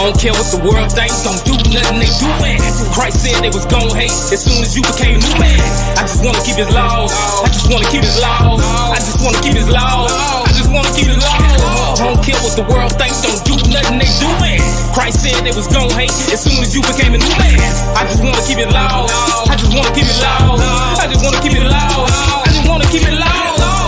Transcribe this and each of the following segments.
don't care what the world thinks, don't do nothing they doing. Christ said they was gon' hate as soon as you became new man. I just wanna keep his laws, I just wanna keep his laws, I just wanna keep his laws, I just wanna keep his laws. I don't care what the world thinks, don't do nothing they doing. Christ said they was gon' hate as soon as you became a new man. I just wanna keep it laws, I just wanna keep it laws, I just wanna keep it laws, I just wanna keep it laws,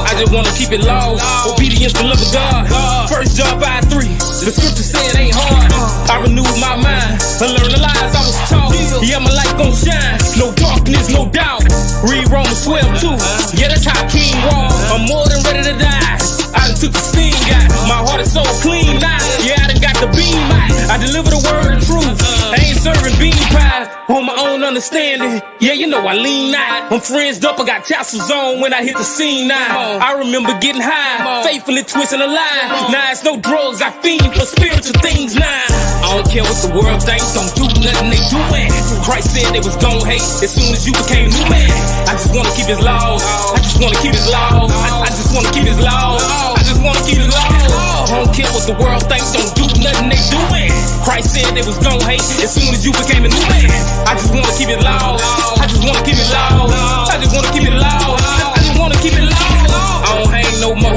I just wanna keep it laws. Obedience to love of God. 1 John 5:3. The scripture say it ain't hard. I renewed my mind and learned the lies I was taught. Yeah, my light gon' shine, no darkness, no doubt. Read Romans 12:2. Yeah, that's how King walk. I'm more than ready to die. I done took the sting out. My heart is so clean now. Yeah, I done got the beam out. I deliver the word of truth. I ain't serving bean pies on my own understanding. Yeah, you know I lean out. I'm friends up, I got tassels on when I hit the scene now. I remember getting high, faithfully twisting a lie. Now it's no drugs, I fiend for spiritual things now. I don't care what the world thinks, don't do nothing they doing. Christ said they was gon' hate as soon as you became new man. I just wanna keep his laws, I just wanna keep his laws, I just wanna keep his laws, I just wanna keep his laws. I don't care what the world thinks, don't do nothing they doing. Christ said they was gon' hate as soon as you became a new man. I just wanna keep it laws, I just wanna keep it laws, I just wanna keep it laws, I just wanna keep it laws. I don't hang no more,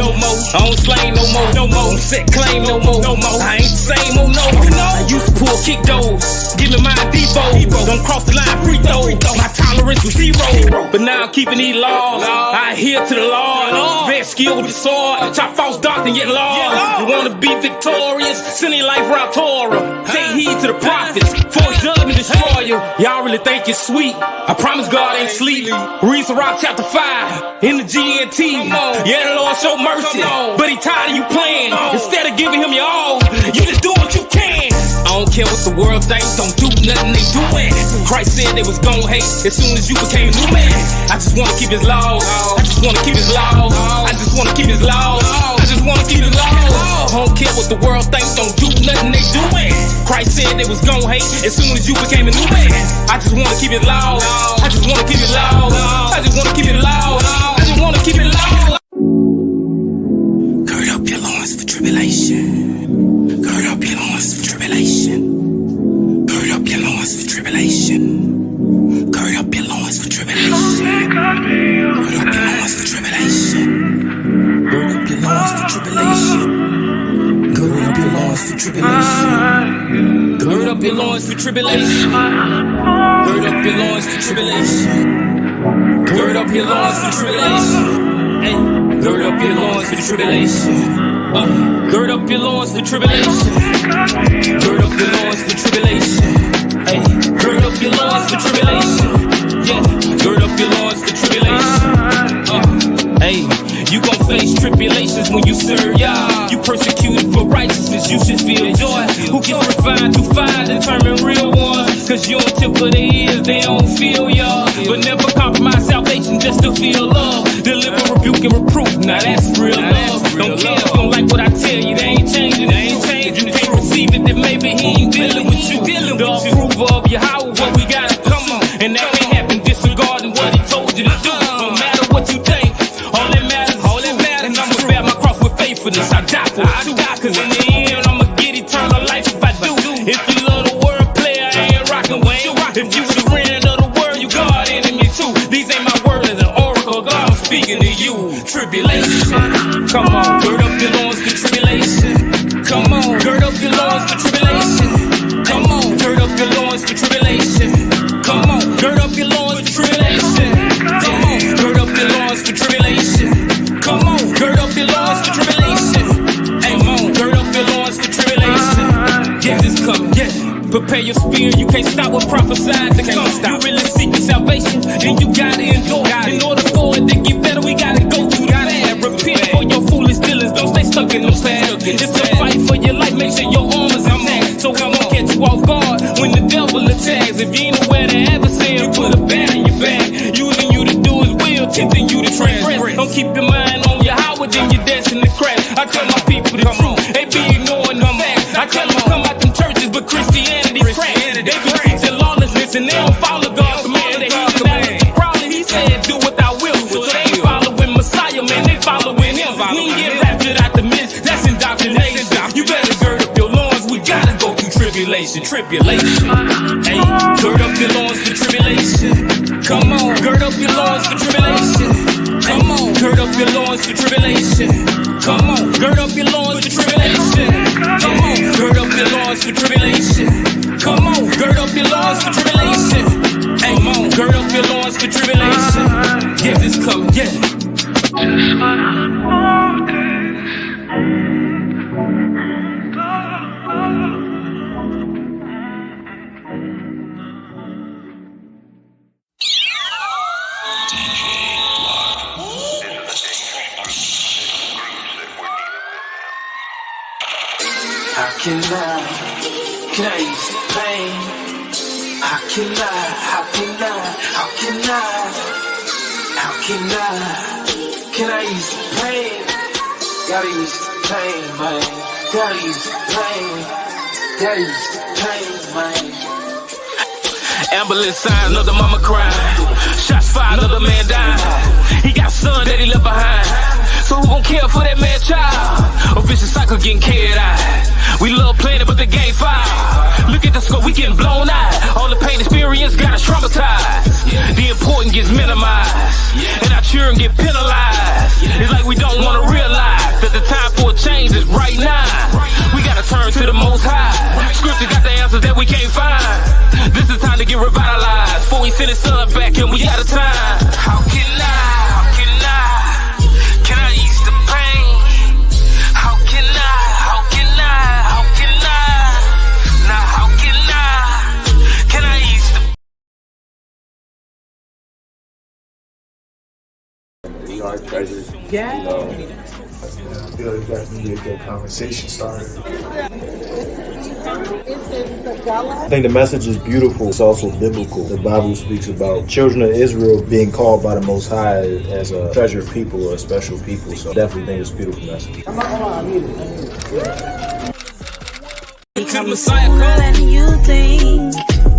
I don't slay no more, don't set claim no more, I ain't the same, oh no. I used to pull kick those, give me my Debo, don't cross the line free throw, my tolerance was zero. But now I'm keeping these laws, I adhere to the Lord, very skilled with the sword, chop false doctrine yet law. You wanna be victorious, send your life round Torah, take heed to the prophets, for judgment destroy you. Y'all really think you're sweet, I promise God ain't sleep. Read Sirach chapter 5, in the GNT, yeah the Lord show mercy, but he tired of you playing, instead of giving him your all, you just do what you can. I don't care what the world thinks, don't do nothing they doing. Christ said they was gon' hate as soon as you became new man. I just wanna keep his laws, I just wanna keep his laws, I just wanna keep his laws, I just wanna keep his laws. I don't care what the world thinks, don't do nothing they doing. Christ said they was gon' hate as soon as you became a new man. I just wanna keep it laws, I just wanna keep it laws, I just wanna keep it laws, I just wanna keep it laws. Gird up your loins for tribulation. Gird up your loins for tribulation. Gird up your loins for tribulation. Gird up your loins for tribulation. Gird up your loins for tribulation. Gird up your loins for tribulation. Gird up your loins for tribulation. Gird up your loins for tribulation. Gird up your loins for tribulation. Gird up your loins for tribulation. Hey. Gird up your loins for the tribulation. Gird up your loins for tribulation. Gird up your loins for tribulation. Hey, gird up your loins for tribulation. Yeah, gird up your loins for tribulation. Hey, you gon' face tribulations when you serve Yah. You persecuted for righteousness, you should feel joy. Who gets refined through fire, determine real ones. Cause you don't tip of their ears, they don't feel Yah. But never compromise salvation just to feel love. Deliver, rebuke, and reproof, now that's real love. Don't care if you don't like what I tell you, they ain't changing. You can't receive it, then maybe he ain't dealing with you. The approval of Yahweh, what we gotta come on. And that ain't happen disregarding what he told you to do. No matter what you think, all that matters. And I'ma bear my cross with faithfulness, I die for it too. Cause in the end, I'ma get eternal life if I do. If you love the word, player, I ain't rockin' with you. If you the friend of the word, you God enemy too. These ain't my words, it's an oracle, God, I'm speaking to you. Tribulation, come on, gird up your loins for tribulation. Come on, gird up your loins for tribulation. Come on, gird up your loins for tribulation. Come on, gird up your loins for tribulation. Come on, gird up your loins for tribulation. Come on, gird up your loins for tribulation. Hey, on, gird up your loins for tribulation. Get this coming, yeah. Prepare your spirit, you can't stop what prophesied to come. You really seeking salvation, then you gotta endure. In order for it to get better, we gotta go through that. Repent for your foolish dealings, don't stay stuck in the past. It's a fight for your life, make sure your armor's intact. So we won't catch you off guard when the devil attacks. If you ain't aware the adversary, put a bat in your back. Using you to do his will, tempting you to transgress. Don't keep your mind on your Howard, then you're destined to crash. I tell my people the truth, they be ignoring the facts. I tell them come out them churches, but Christianity's crack. They be preaching lawlessness and they don't follow God's command. That he's an Crowley, he said do what I will. So they ain't following Messiah, man, they following him. We ain't get raptured out the midst, that's indoctrination. You better gird up your loins, we gotta go through tribulation. tribulation, tribulation. Hey, gird up your loins for tribulation. Come on, gird up your loins for tribulation. Come on, gird up your loins for tribulation. Come on, gird up your loins for tribulation. Come on, gird up your loins for tribulation. Come on, gird up your loins for tribulation. Hey, come on, gird up your loins for tribulation. Get this coming, yeah. Just when I want this. How can I ease the pain? How can I ease the pain? Gotta ease the pain, man. Gotta ease the pain. Gotta ease the pain, man. Ambulance sign, another mama crying. Shots fired, another man dying. He got a son that he left behind. So who gon' care for that man child? A vicious cycle getting carried out. We love playing it, but the game foul. Look at the scope, we getting blown out. All the pain experience got us traumatized. The important gets minimized, and our children get penalized. It's like we don't wanna realize that the time for a change is right now. We gotta turn to the Most High. Scripture got the answers that we can't find. This is time to get revitalized. Before we send his son back and we out of time. How can I ease the pain? How can I? Now how can I ease the We are treasures. Yeah. You know, I feel like that can get a good conversation started. I think the message is beautiful. It's also biblical. The Bible speaks about children of Israel being called by the Most High as a treasured people or a special people. So I definitely think it's a beautiful message. Than you think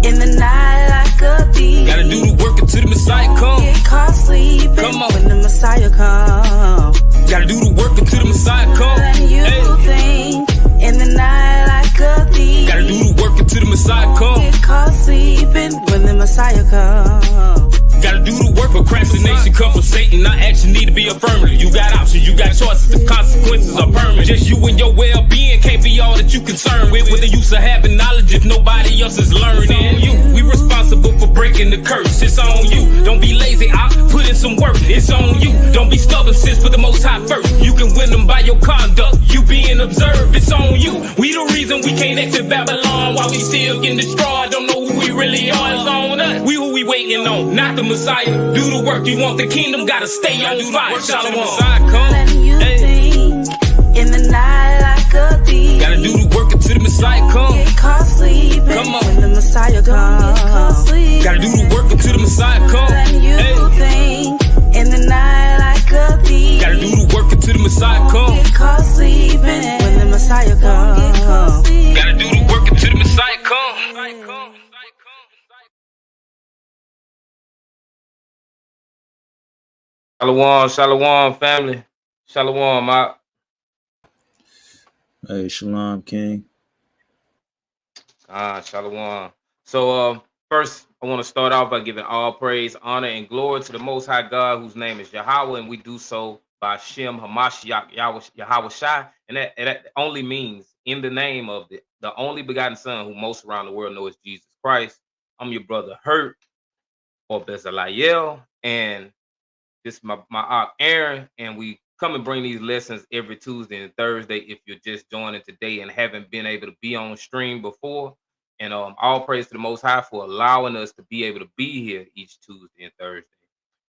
in the night like a thief. Gotta do the work until the Messiah come. Get caught sleeping when the Messiah come. Gotta do the work until the Messiah come. Than you think in the night like a thief. Gotta do the work until the Messiah come. Get caught sleeping when the Messiah come. Gotta do the work. Procrastination come from Satan. Not action need to be affirmative. You got options, you got choices. The consequences are permanent. Just you and your well-being can't be all that you concerned with. With the use of having knowledge if nobody else is learning. You, we responsible for breaking the curse. It's on you. Don't be lazy. I'll put in some work. It's on you. Don't be stubborn. Sis, put the Most High first. You can win them by your conduct. You being observed. It's on you. We the reason we can't exit Babylon while we still getting destroyed. Don't know who we really are. It's on us. We who we waiting on, not the Messiah. Do the work. You want the kingdom, gotta stay on fire. Shalom. Than you think in the night like a thief. Gotta do the work until the Messiah come. Get caught sleeping when the Messiah come. Gotta do the work until the Messiah come. Than you think in the night like a thief. Gotta do the work until the Messiah come. Get caught sleeping when the Messiah come. Gotta do the work until the Messiah come. Shalom, family. Shalom, Mark. Hey, Shalom, King. Shalom. So, first, I want to start off by giving all praise, honor, and glory to the Most High God, whose name is Yahweh, and we do so by Shem Hamashiach Yahweh Shai, and that only means in the name of the only begotten Son, who most around the world know is Jesus Christ. I'm your brother Hurt or Bezalel, and this is my aunt Aaron, and we come and bring these lessons every Tuesday and Thursday. If you're just joining today and haven't been able to be on stream before, and all praise to the Most High for allowing us to be able to be here each Tuesday and Thursday.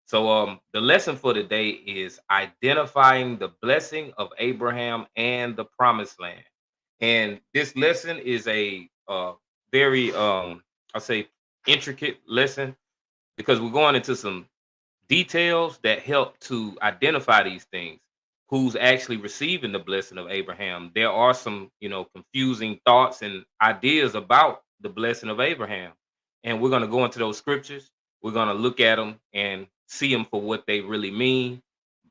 So the lesson for today is identifying the blessing of Abraham and the promised land. And this lesson is a very, I'll say, intricate lesson, because we're going into some details that help to identify these things. Who's actually receiving the blessing of Abraham? There are some, confusing thoughts and ideas about the blessing of Abraham. And we're going to go into those scriptures. We're going to look at them and see them for what they really mean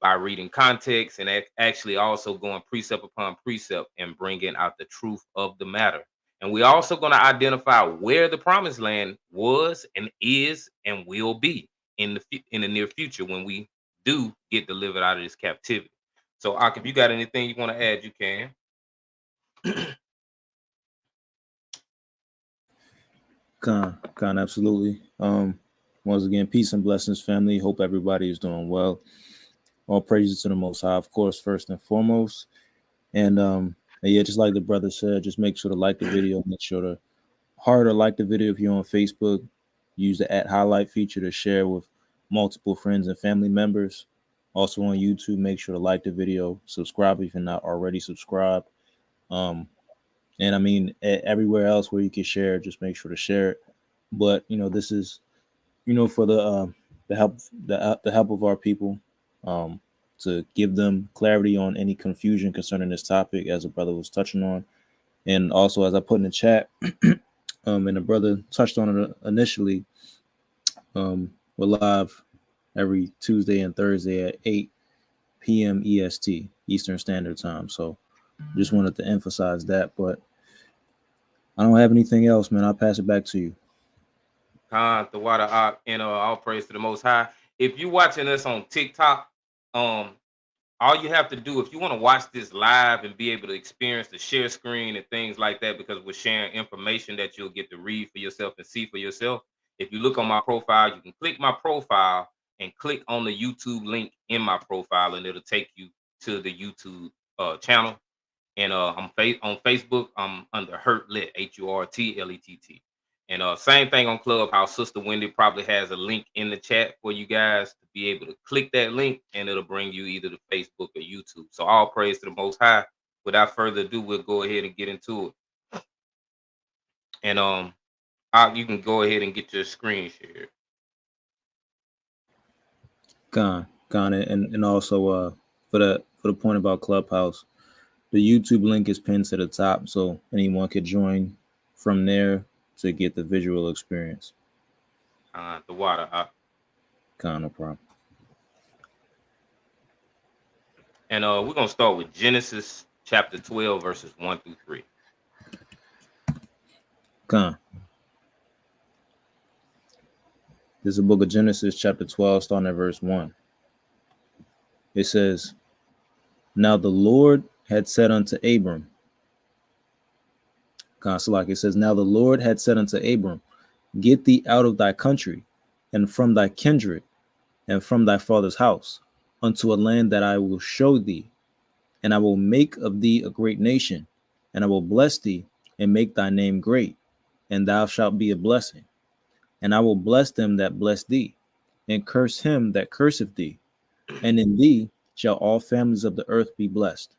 by reading context, and actually also going precept upon precept and bringing out the truth of the matter. And we're also going to identify where the promised land was and is and will be in the near future when we do get delivered out of this captivity. So, Ak, if you got anything you want to add, you can. Con, absolutely. Once again, peace and blessings, family. Hope everybody is doing well. All praises to the Most High, of course, first and foremost. And yeah, just like the brother said, just make sure to like the video. Make sure to heart or like the video if you're on Facebook. Use the @highlight feature to share with multiple friends and family members. Also on YouTube, make sure to like the video, subscribe if you're not already subscribed. And I mean, everywhere else where you can share, just make sure to share it. But this is for the help of our people, to give them clarity on any confusion concerning this topic, as a brother was touching on, and also as I put in the chat, and the brother touched on it initially. We're live every Tuesday and Thursday at 8 p.m. EST, Eastern Standard Time. So just wanted to emphasize that, but I don't have anything else, man. I'll pass it back to you. Khan, the water, and all praise to the Most High. If you're watching us on TikTok, all you have to do, if you want to watch this live and be able to experience the share screen and things like that, because we're sharing information that you'll get to read for yourself and see for yourself. If you look on my profile, you can click my profile and click on the YouTube link in my profile, and it'll take you to the YouTube channel. And I'm on Facebook. I'm under Hurtlet, HURTLETT. And same thing on Clubhouse. Sister Wendy probably has a link in the chat for you guys to be able to click that link, and it'll bring you either to Facebook or YouTube. So all praise to the Most High. Without further ado, we'll go ahead and get into it. And you can go ahead and get your screen shared. Gone, and also for the point about Clubhouse, the YouTube link is pinned to the top, so anyone could join from there to get the visual experience. The water. No problem. And we're gonna start with Genesis chapter 12, verses 1 through 3. This is the book of Genesis chapter 12, starting at verse 1. It says, "Now the Lord had said unto Abram," it says, "Now the Lord had said unto Abram, get thee out of thy country, and from thy kindred, and from thy father's house, unto a land that I will show thee, and I will make of thee a great nation, and I will bless thee, and make thy name great, and thou shalt be a blessing. And I will bless them that bless thee, and curse him that curseth thee, and in thee shall all families of the earth be blessed."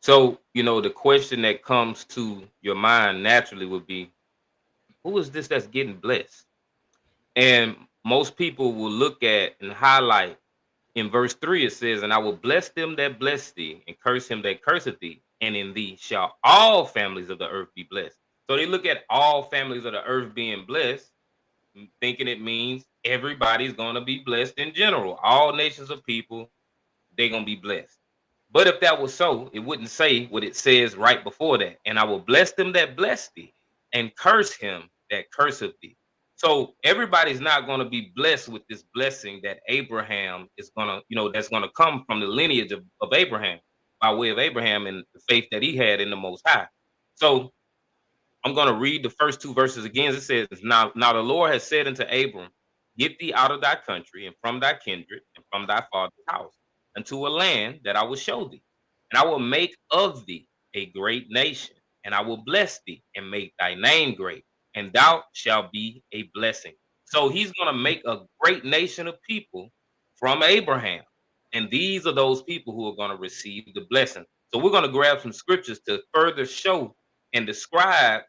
So, the question that comes to your mind naturally would be, who is this that's getting blessed? And most people will look at and highlight in verse 3, it says, "And I will bless them that bless thee, and curse him that curseth thee, and in thee shall all families of the earth be blessed." So they look at all families of the earth being blessed, thinking it means everybody's going to be blessed in general. All nations of people, they're going to be blessed. But if that was so, it wouldn't say what it says right before that. "And I will bless them that bless thee, and curse him that curseth thee." So everybody's not going to be blessed with this blessing that Abraham is going to, that's going to come from the lineage of Abraham, by way of Abraham and the faith that he had in the Most High. So I'm going to read the first two verses again. It says, now the Lord has said unto Abram, get thee out of thy country, and from thy kindred, and from thy father's house, unto a land that I will show thee. And I will make of thee a great nation, and I will bless thee, and make thy name great, and thou shalt be a blessing. So he's going to make a great nation of people from Abraham. And these are those people who are going to receive the blessing. So we're going to grab some scriptures to further show and describe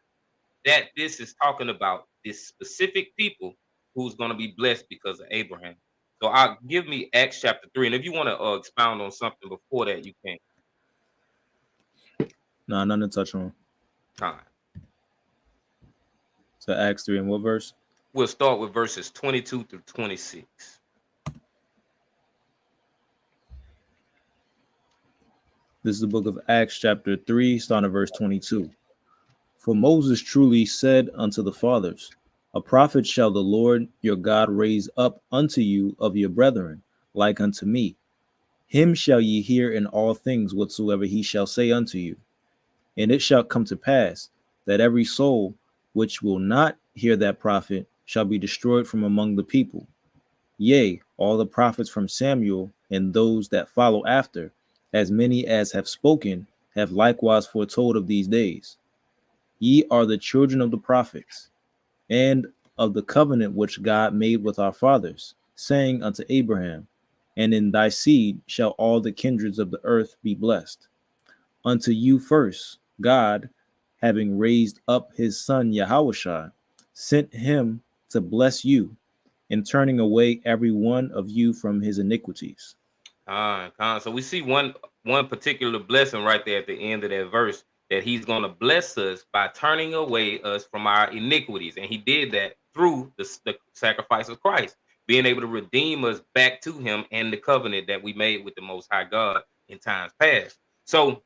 that this is talking about this specific people who's going to be blessed because of Abraham. So I'll give me Acts chapter 3. And if you want to expound on something before that, you can. No, nothing to touch on. Time. So Acts 3 and what verse? We'll start with verses 22 through 26. This is the book of Acts chapter 3, starting at verse 22. For Moses truly said unto the fathers, a prophet shall the Lord your God raise up unto you of your brethren, like unto me. Him shall ye hear in all things whatsoever he shall say unto you. And it shall come to pass that every soul which will not hear that prophet shall be destroyed from among the people. Yea, all the prophets from Samuel and those that follow after, as many as have spoken, have likewise foretold of these days. Ye are the children of the prophets, and of the covenant which God made with our fathers, saying unto Abraham, and in thy seed shall all the kindreds of the earth be blessed. Unto you first, God, having raised up his son Yahushua, sent him to bless you, in turning away every one of you from his iniquities. So we see one particular blessing right there at the end of that verse, that he's going to bless us by turning away us from our iniquities. And he did that through the sacrifice of Christ, being able to redeem us back to him and the covenant that we made with the Most High God in times past. So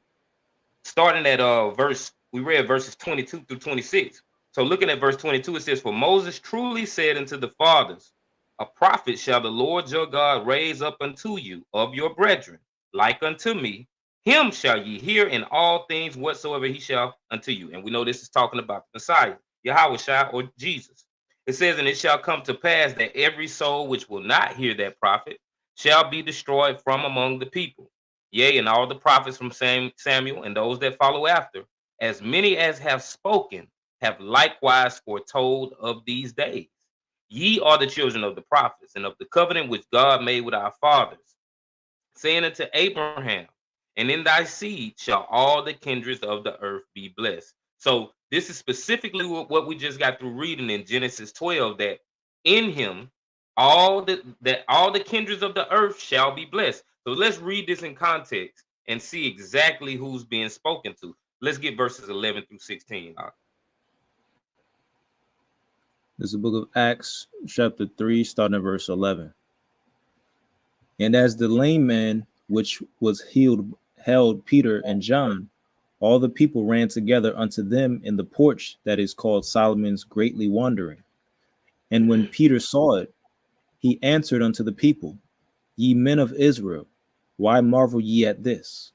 starting at verse, we read verses 22 through 26. So looking at verse 22, it says, for Moses truly said unto the fathers, a prophet shall the Lord your God raise up unto you of your brethren, like unto me. Him shall ye hear in all things whatsoever he shall unto you. And we know this is talking about the Messiah, Yahushua, or Jesus. It says, and it shall come to pass that every soul which will not hear that prophet shall be destroyed from among the people. Yea, and all the prophets from Samuel and those that follow after, as many as have spoken, have likewise foretold of these days. Ye are the children of the prophets, and of the covenant which God made with our fathers, saying unto Abraham, and in thy seed shall all the kindreds of the earth be blessed. So this is specifically what we just got through reading in Genesis 12, that in him all the kindreds of the earth shall be blessed. So let's read this in context and see exactly who's being spoken to. Let's get verses 11 through 16. This is the book of Acts, chapter 3, starting at verse 11. And as the lame man which was healed held Peter and John, all the people ran together unto them in the porch that is called Solomon's, greatly wondering. And when Peter saw it, he answered unto the people, Ye men of Israel, why marvel ye at this?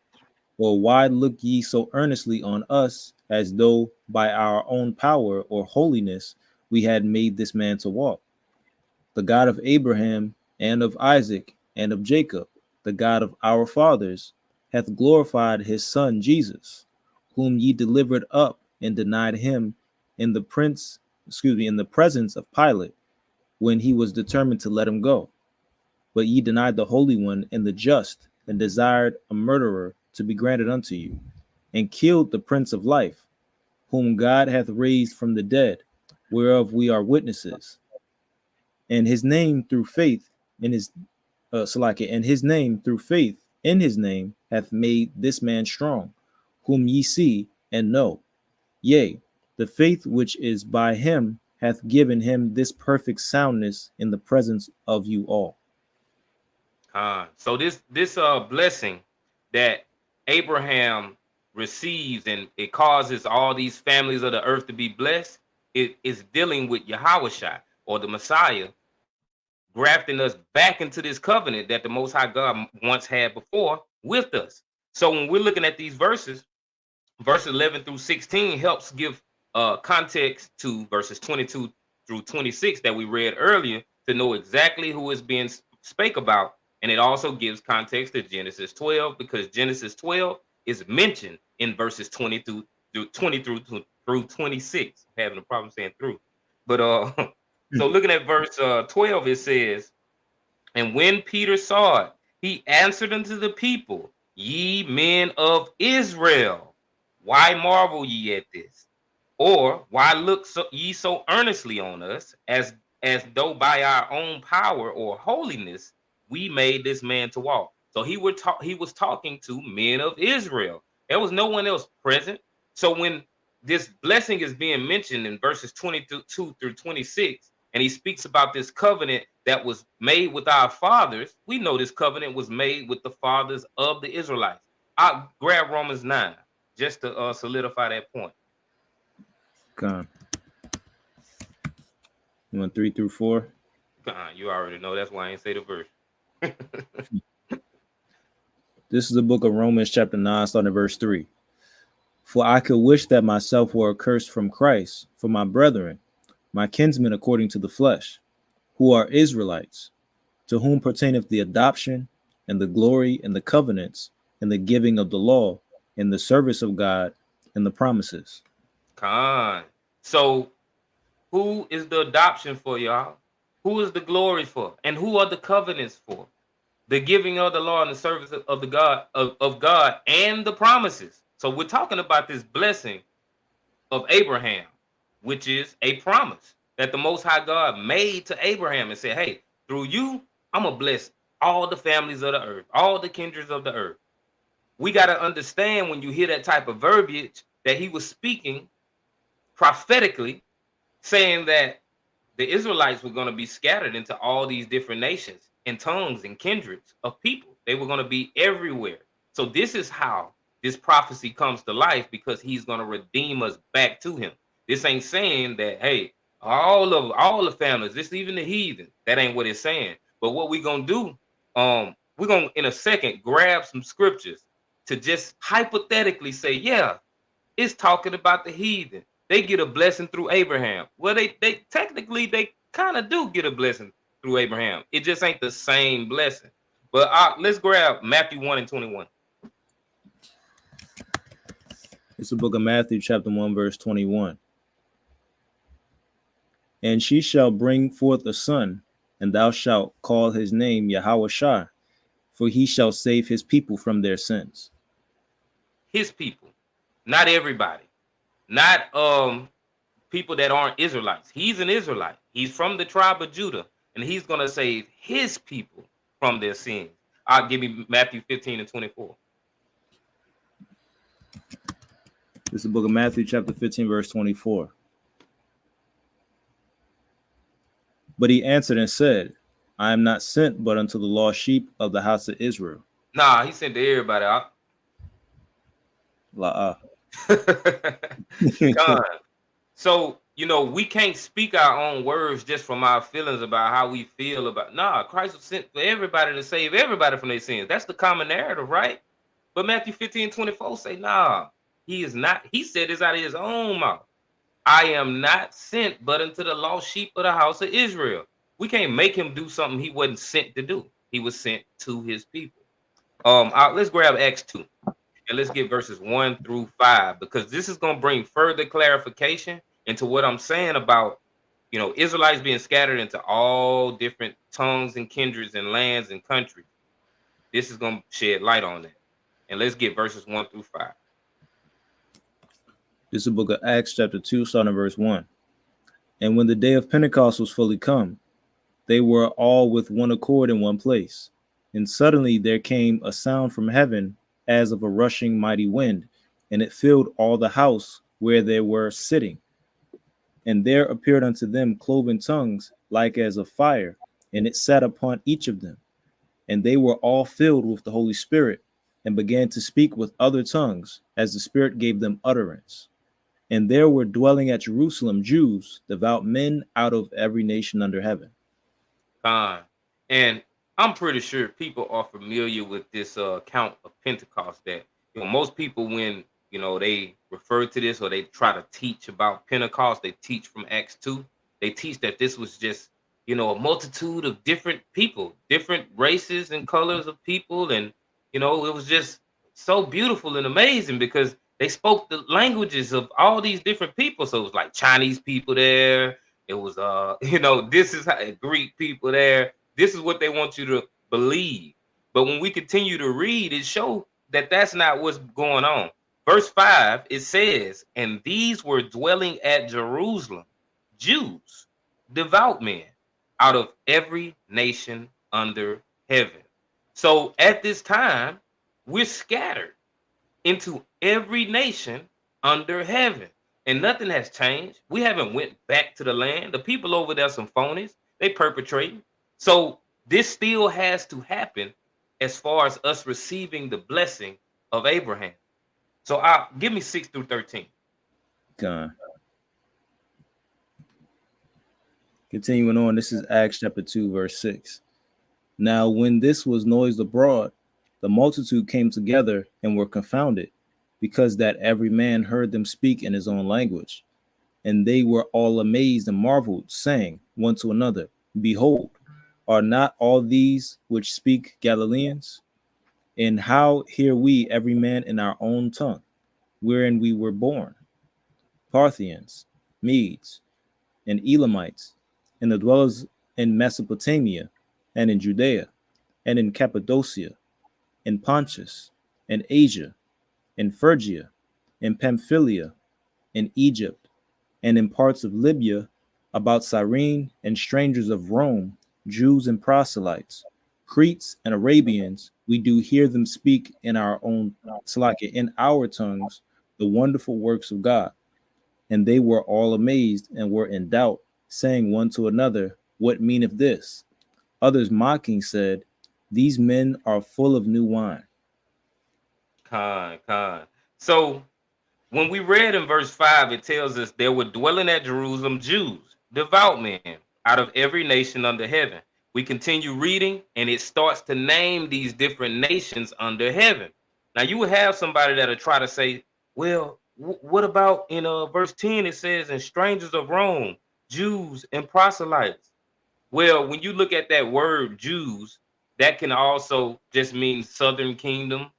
Or why look ye so earnestly on us, as though by our own power or holiness we had made this man to walk? The God of Abraham and of Isaac and of Jacob, the God of our fathers, hath glorified his son Jesus, whom ye delivered up and denied him in the presence of Pilate, when he was determined to let him go. But ye denied the Holy One and the just, and desired a murderer to be granted unto you, and killed the Prince of Life, whom God hath raised from the dead, whereof we are witnesses. And his name through faith in his and his name through faith in his name hath made this man strong, whom ye see and know. Yea, the faith which is by him hath given him this perfect soundness in the presence of you all. So this blessing that Abraham receives, and it causes all these families of the earth to be blessed, it is dealing with Yahushua, or the Messiah, grafting us back into this covenant that the Most High God once had before with us. So when we're looking at these verses, verses 11 through 16 helps give context to verses 22 through 26 that we read earlier, to know exactly who is being spake about. And it also gives context to Genesis 12, because Genesis 12 is mentioned in verses 20 through 26. I'm having a problem saying through. But so looking at verse 12, it says, and when Peter saw it, he answered unto the people, Ye men of Israel, why marvel ye at this? Or why look ye so earnestly on us, as though by our own power or holiness we made this man to walk? So he was talking to men of Israel. There was no one else present. So when this blessing is being mentioned in verses 22 through 26, and he speaks about this covenant that was made with our fathers, we know this covenant was made with the fathers of the Israelites. I'll grab Romans 9 just to solidify that point. Con. You want 3 through 4? You already know. That's why I ain't say the verse. This is the book of Romans, chapter 9, starting at verse 3. For I could wish that myself were accursed from Christ for my brethren, my kinsmen according to the flesh, who are Israelites, to whom pertaineth the adoption and the glory and the covenants and the giving of the law and the service of God and the promises. Con. So who is the adoption for, y'all? Who is the glory for? And who are the covenants for? The giving of the law and the service of the God of God and the promises. So we're talking about this blessing of Abraham, which is a promise that the Most High God made to Abraham and said, hey, through you, I'm going to bless all the families of the earth, all the kindreds of the earth. We got to understand when you hear that type of verbiage that he was speaking prophetically, saying that the Israelites were going to be scattered into all these different nations and tongues and kindreds of people. They were going to be everywhere. So this is how this prophecy comes to life, because he's going to redeem us back to him. This ain't saying that, hey, all the families, this even the heathen. That ain't what it's saying. But what we're going to do, we're going to, in a second, grab some scriptures to just hypothetically say, yeah, it's talking about the heathen. They get a blessing through Abraham. Well, they technically, they kind of do get a blessing through Abraham. It just ain't the same blessing. But let's grab Matthew 1 and 21. It's the book of Matthew, chapter 1, verse 21. And she shall bring forth a son, and thou shalt call his name Yahweh, for he shall save his people from their sins. His people, not everybody, not people that aren't Israelites. He's an Israelite. He's from the tribe of Judah, and he's going to save his people from their sins. I'll give you Matthew 15 and 24. This is the book of Matthew, chapter 15, verse 24. But he answered and said, I am not sent but unto the lost sheep of the house of Israel. Nah, he sent to everybody out. So, you know, we can't speak our own words just from our feelings about how we feel about. Nah, Christ was sent for everybody to save everybody from their sins. That's the common narrative, right? But Matthew 15, 24 say, nah, he is not. He said this out of his own mouth. I am not sent but unto the lost sheep of the house of Israel. We can't make him do something he wasn't sent to do. He was sent to his people. Let's grab Acts 2 and let's get verses 1 through 5, because this is going to bring further clarification into what I'm saying about, you know, Israelites being scattered into all different tongues and kindreds and lands and countries. This is going to shed light on that. And let's get verses 1 through 5. This is the book of Acts, chapter 2, starting verse 1. And when the day of Pentecost was fully come, they were all with one accord in one place. And suddenly there came a sound from heaven as of a rushing mighty wind, and it filled all the house where they were sitting. And there appeared unto them cloven tongues like as of fire, and it sat upon each of them. And they were all filled with the Holy Spirit, and began to speak with other tongues, as the Spirit gave them utterance. And there were dwelling at Jerusalem Jews, devout men out of every nation under heaven. And I'm pretty sure people are familiar with this account of Pentecost, that, you know, most people, when, you know, they refer to this or they try to teach about Pentecost, they teach from Acts 2. They teach that this was just, you know, a multitude of different people, different races and colors of people. And, you know, it was just so beautiful and amazing because they spoke the languages of all these different people. So it was like Chinese people there. It was, you know, this is how Greek people there. This is what they want you to believe. But when we continue to read, it shows that that's not what's going on. Verse 5, it says, and these were dwelling at Jerusalem, Jews, devout men, out of every nation under heaven. So at this time, we're scattered into every nation under heaven, and nothing has changed. We haven't went back to the land. The people over there, some phonies, they perpetrating. So this still has to happen as far as us receiving the blessing of Abraham. So give me 6 through 13. God. Continuing on, this is Acts chapter 2, verse 6. Now, when this was noised abroad, the multitude came together and were confounded, because that every man heard them speak in his own language. And they were all amazed and marveled, saying one to another, Behold, are not all these which speak Galileans? And how hear we every man in our own tongue, wherein we were born? Parthians, Medes, and Elamites, and the dwellers in Mesopotamia, and in Judea, and in Cappadocia, in Pontus, and Asia, in Phrygia, in Pamphylia, in Egypt, and in parts of Libya, about Cyrene, and strangers of Rome, Jews and proselytes, Cretes and Arabians, we do hear them speak in our own in our tongues, the wonderful works of God. And they were all amazed and were in doubt, saying one to another, What meaneth this? Others mocking said, These men are full of new wine. Con. So when we read in verse 5, it tells us there were dwelling at Jerusalem Jews, devout men, out of every nation under heaven. We continue reading, and it starts to name these different nations under heaven. Now, you would have somebody that'll try to say, well, what about in verse 10, it says, and strangers of Rome, Jews and proselytes. Well, when you look at that word Jews, that can also just mean Southern Kingdom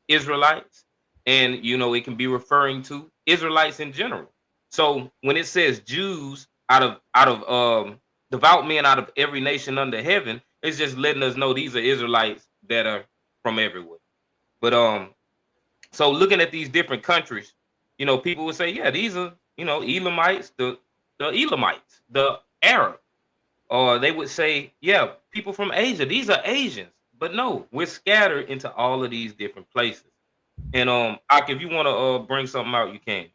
Israelites. And, it can be referring to Israelites in general. So when it says Jews out of devout men out of every nation under heaven, it's just letting us know these are Israelites that are from everywhere. But so looking at these different countries, people would say, yeah, these are, Elamites, the Elamites, the Arab. Or they would say, yeah, people from Asia, these are Asians. But no, we're scattered into all of these different places. And Ak, if you want to bring something out, you can.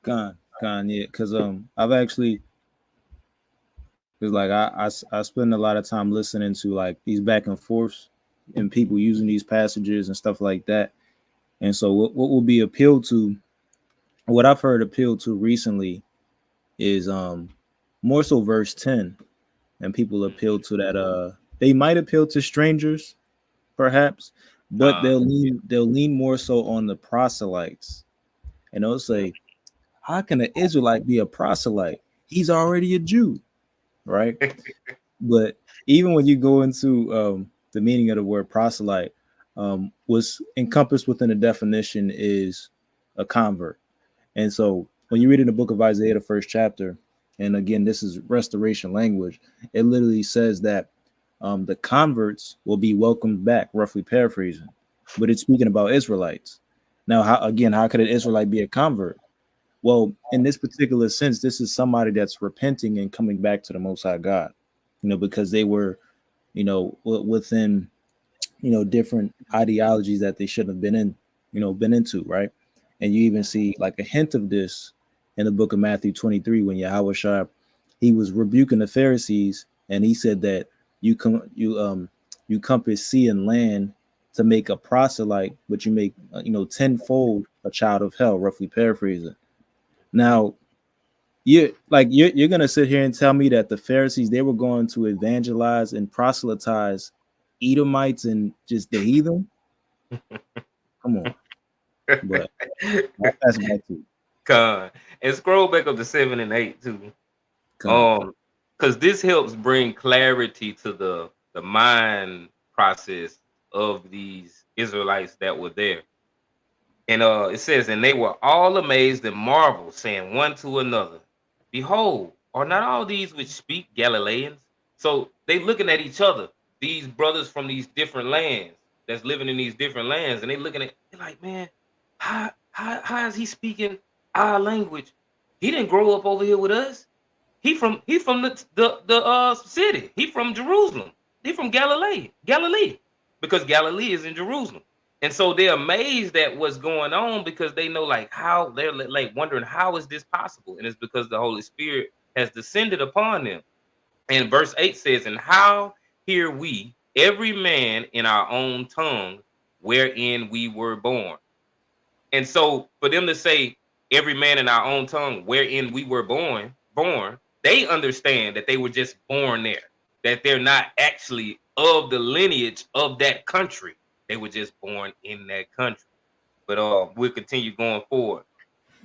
Yeah, because I've actually, because like I spend a lot of time listening to like these back and forths and people using these passages and stuff like that. And so what will be appealed to, what I've heard appealed to recently is more so verse 10, and people appeal to that. They might appeal to strangers, perhaps, but they'll lean more so on the proselytes, and they'll say, "How can an Israelite be a proselyte? He's already a Jew, right?" But even when you go into the meaning of the word proselyte, was encompassed within the definition is a convert, and so when you read in the book of Isaiah, the first chapter. And again, this is restoration language. It literally says that the converts will be welcomed back, roughly paraphrasing. But it's speaking about Israelites. Now, how could an Israelite be a convert? Well, in this particular sense, this is somebody that's repenting and coming back to the Most High God, because they were, within, different ideologies that they shouldn't have been into, right? And you even see like a hint of this in the book of Matthew 23, when Yahweh Shah, he was rebuking the Pharisees, and he said that you compass sea and land to make a proselyte, but you make tenfold a child of hell, roughly paraphrasing. Now, you're gonna sit here and tell me that the Pharisees, they were going to evangelize and proselytize Edomites and just the heathen? Come on, but that's back to. And scroll back up to 7 and 8 too. Because this helps bring clarity to the mind process of these Israelites that were there. And it says, and they were all amazed and marveled, saying one to another, Behold, are not all these which speak Galileans? So they looking at each other, these brothers from these different lands that's living in these different lands, and they looking at, they're like, man, how is he speaking our language? He didn't grow up over here with us. He from the city. He from Jerusalem. He from Galilee, because Galilee is in Jerusalem. And so they're amazed at what's going on, because they know like how they're like wondering, how is this possible? And it's because the Holy Spirit has descended upon them. And verse 8 says, and how hear we every man in our own tongue wherein we were born? And so for them to say every man in our own tongue wherein we were born, they understand that they were just born there, that they're not actually of the lineage of that country. They were just born in that country. But we'll continue going forward.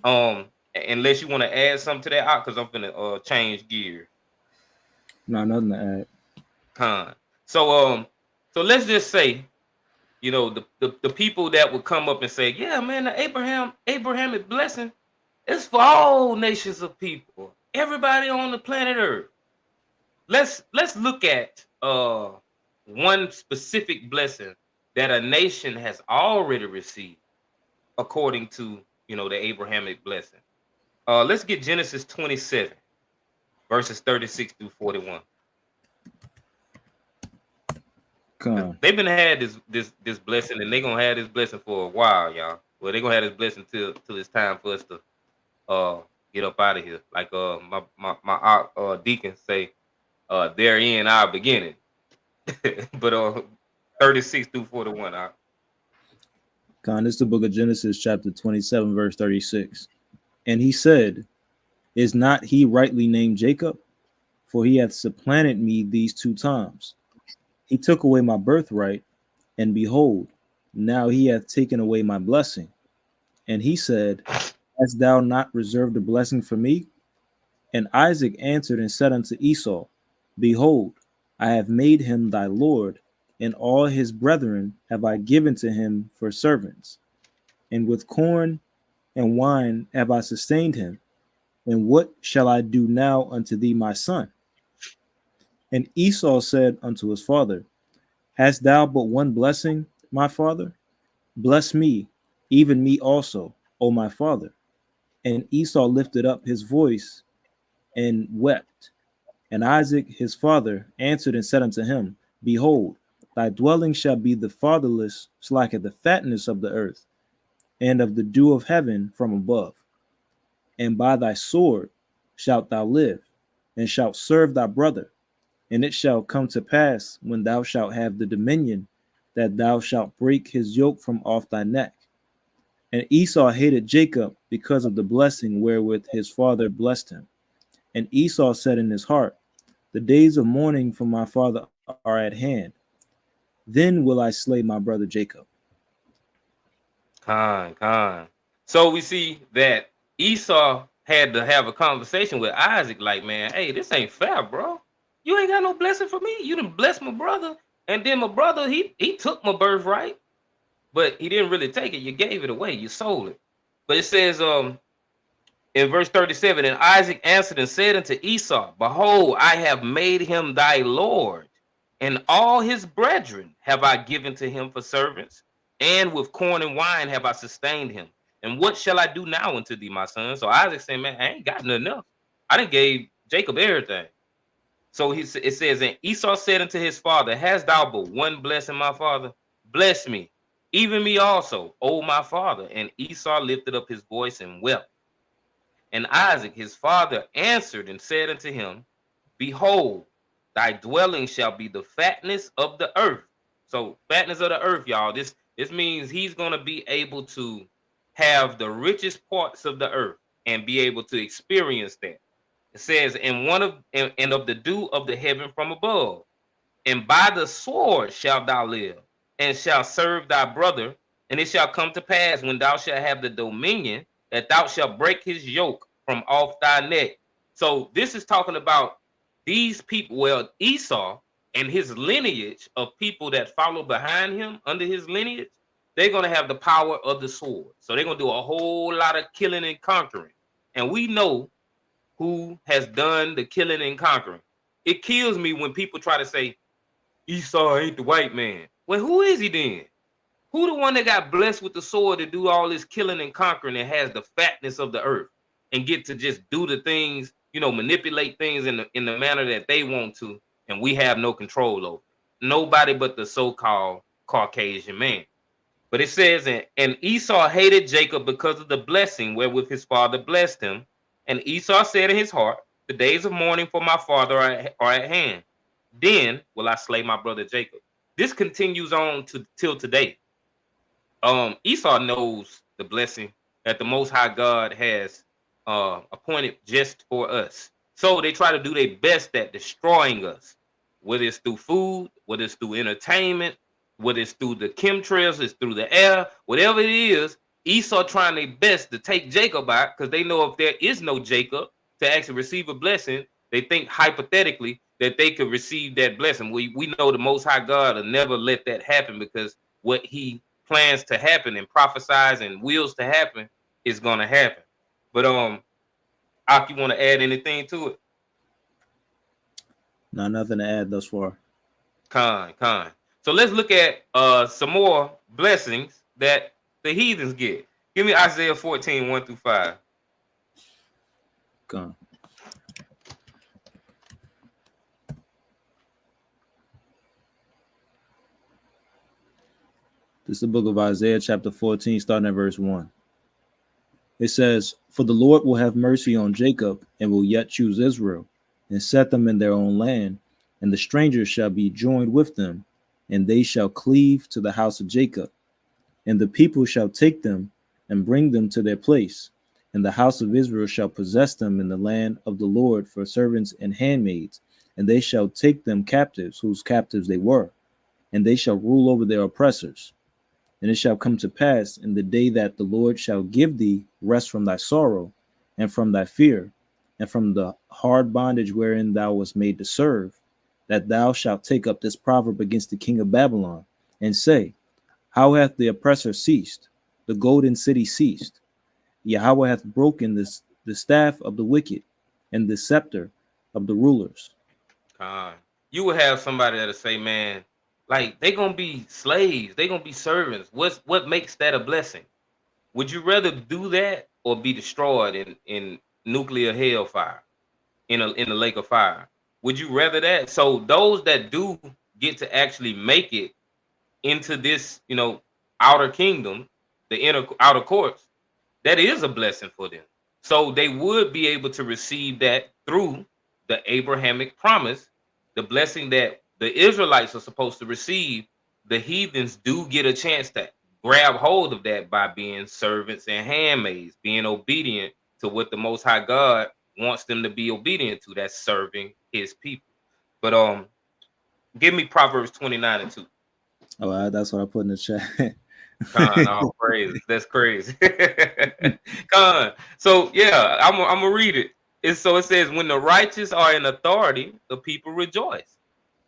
Unless you want to add something to that, because I'm gonna change gears. No, nothing to add. So let's just say, you know, the people that would come up and say, yeah, man, the Abrahamic blessing is for all nations of people, everybody on the planet Earth. Let's look at one specific blessing that a nation has already received according to, you know, the Abrahamic blessing. Let's get Genesis 27 verses 36 through 41. They've been had this blessing, and they're gonna have this blessing for a while, y'all. Well, they're gonna have this blessing till it's time for us to get up out of here. Like my deacon say, therein our beginning. But 36 through 41. This is the book of Genesis, chapter 27, verse 36. And he said, is not he rightly named Jacob? For he hath supplanted me these 2 times. He took away my birthright, and behold, now he hath taken away my blessing. And he said, hast thou not reserved a blessing for me? And Isaac answered and said unto Esau, behold, I have made him thy lord, and all his brethren have I given to him for servants. And with corn and wine have I sustained him. And what shall I do now unto thee, my son? And Esau said unto his father, hast thou but one blessing, my father? Bless me, even me also, O my father. And Esau lifted up his voice and wept. And Isaac his father answered and said unto him, behold, thy dwelling shall be the fatherless, like at the fatness of the earth, and of the dew of heaven from above. And by thy sword shalt thou live, and shalt serve thy brother. And it shall come to pass, when thou shalt have the dominion, that thou shalt break his yoke from off thy neck. And Esau hated Jacob because of the blessing wherewith his father blessed him. And Esau said in his heart, the days of mourning for my father are at hand. Then will I slay my brother Jacob. So we see that Esau had to have a conversation with Isaac, like, man, hey, this ain't fair, bro. You ain't got no blessing for me. You done blessed my brother, and then my brother, he took my birthright, but he didn't really take it. You gave it away. You sold it. But it says in verse 37, and Isaac answered and said unto Esau, behold, I have made him thy lord, and all his brethren have I given to him for servants, and with corn and wine have I sustained him. And what shall I do now unto thee, my son? So Isaac said, man, I ain't got enough. I done gave Jacob everything. So it says, and Esau said unto his father, hast thou but one blessing, my father? Bless me, even me also, O my father. And Esau lifted up his voice and wept. And Isaac his father answered and said unto him, behold, thy dwelling shall be the fatness of the earth. So fatness of the earth, y'all. This means he's going to be able to have the richest parts of the earth and be able to experience that. It says, and of the dew of the heaven from above, and by the sword shalt thou live, and shalt serve thy brother. And it shall come to pass, when thou shalt have the dominion, that thou shalt break his yoke from off thy neck. So this is talking about these people, well, Esau and his lineage of people that follow behind him under his lineage, they're going to have the power of the sword. So they're going to do a whole lot of killing and conquering. And we know who has done the killing and conquering. It kills me when people try to say, Esau ain't the white man. Well, who is he then? Who the one that got blessed with the sword to do all this killing and conquering and has the fatness of the earth and get to just do the things, you know, manipulate things in the manner that they want to, and we have no control over? Nobody but the so-called Caucasian man. But it says, and Esau hated Jacob because of the blessing wherewith his father blessed him. And Esau said in his heart, the days of mourning for my father are at hand. Then will I slay my brother Jacob. This continues on till today. Esau knows the blessing that the Most High God has appointed just for us. So they try to do their best at destroying us, whether it's through food, whether it's through entertainment, whether it's through the chemtrails, it's through the air, whatever it is. Esau trying their best to take Jacob out, because they know if there is no Jacob to actually receive a blessing, they think hypothetically that they could receive that blessing. We know the Most High God will never let that happen, because what he plans to happen and prophesies and wills to happen is going to happen. But Ak, you want to add anything to it? No, nothing to add thus far. Con. So let's look at some more blessings that the heathens get. Give me Isaiah 14, 1 through 5. Con. This is the book of Isaiah, chapter 14, starting at verse 1. It says, "For the Lord will have mercy on Jacob, and will yet choose Israel, and set them in their own land, and the strangers shall be joined with them, and they shall cleave to the house of Jacob. And the people shall take them and bring them to their place, and the house of Israel shall possess them in the land of the Lord for servants and handmaids, and they shall take them captives, whose captives they were, and they shall rule over their oppressors. And it shall come to pass in the day that the Lord shall give thee rest from thy sorrow, and from thy fear, and from the hard bondage wherein thou wast made to serve, that thou shalt take up this proverb against the king of Babylon, and say, How hath the oppressor ceased? The golden city ceased. Yahweh hath broken the staff of the wicked, and the scepter of the rulers." You will have somebody that'll say, man, like they gonna be slaves, they gonna be servants. What makes that a blessing? Would you rather do that or be destroyed in nuclear hellfire, in a lake of fire? Would you rather that? So those that do get to actually make it into this, outer kingdom, the outer courts, that is a blessing for them. So they would be able to receive that through the Abrahamic promise, the blessing that the Israelites are supposed to receive. The heathens do get a chance to grab hold of that by being servants and handmaids, being obedient to what the Most High God wants them to be obedient to. That's serving his people. But give me Proverbs 29 and 2. Oh, that's what I put in the chat. Oh, crazy. That's crazy. So yeah, I'm gonna read it. It says, when the righteous are in authority, the people rejoice.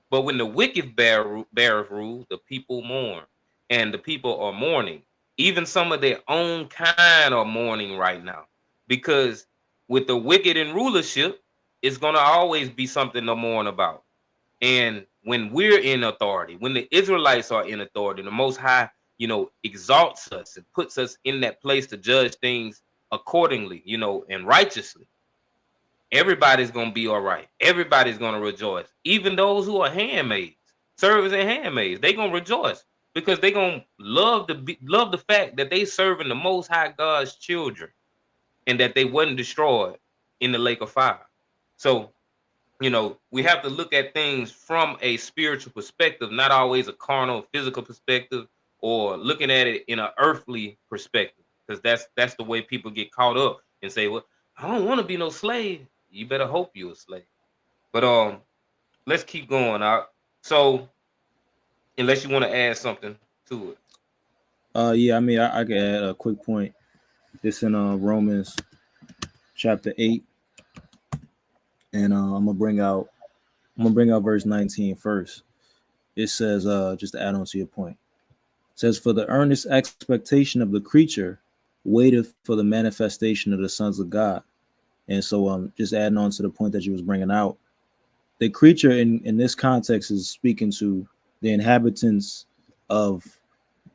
But when the wicked beareth rule, the people mourn. And the people are mourning. Even some of their own kind are mourning right now. Because with the wicked in rulership, it's gonna always be something to mourn about. And when we're in authority, when the Israelites are in authority, the Most High, exalts us and puts us in that place to judge things accordingly, and righteously. Everybody's going to be all right. Everybody's going to rejoice. Even those who are handmaids, servants and handmaids, they're going to rejoice because they're going to love the fact that they serving the Most High God's children and that they wasn't destroyed in the lake of fire. So, we have to look at things from a spiritual perspective, not always a carnal, physical perspective, or looking at it in an earthly perspective, because that's the way people get caught up and say, well, I don't want to be no slave. You better hope you're a slave. But let's keep going out. So unless you want to add something to it. Yeah, I mean, I can add a quick point. It's in Romans chapter 8. And I'm gonna bring out verse 19 first. It says, just to add on to your point, it says, "For the earnest expectation of the creature waiteth for the manifestation of the sons of God." And so just adding on to the point that you was bringing out, the creature in this context is speaking to the inhabitants of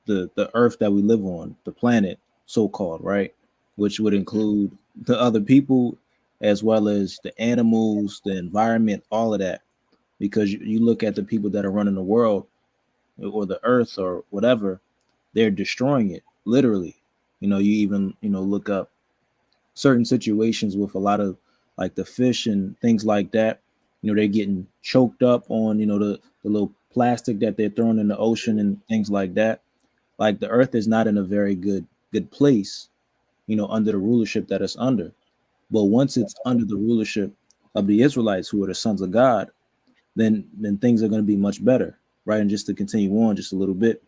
the earth that we live on, the planet, so-called, right? Which would include the other people as well as the animals, the environment, all of that. Because you look at the people that are running the world or the earth or whatever, they're destroying it, literally. You even, look up certain situations with a lot of like the fish and things like that. They're getting choked up on, the little plastic that they're throwing in the ocean and things like that. Like the earth is not in a very good place, under the rulership that it's under. But once it's under the rulership of the Israelites who are the sons of God, then things are going to be much better, right? And just to continue on just a little bit,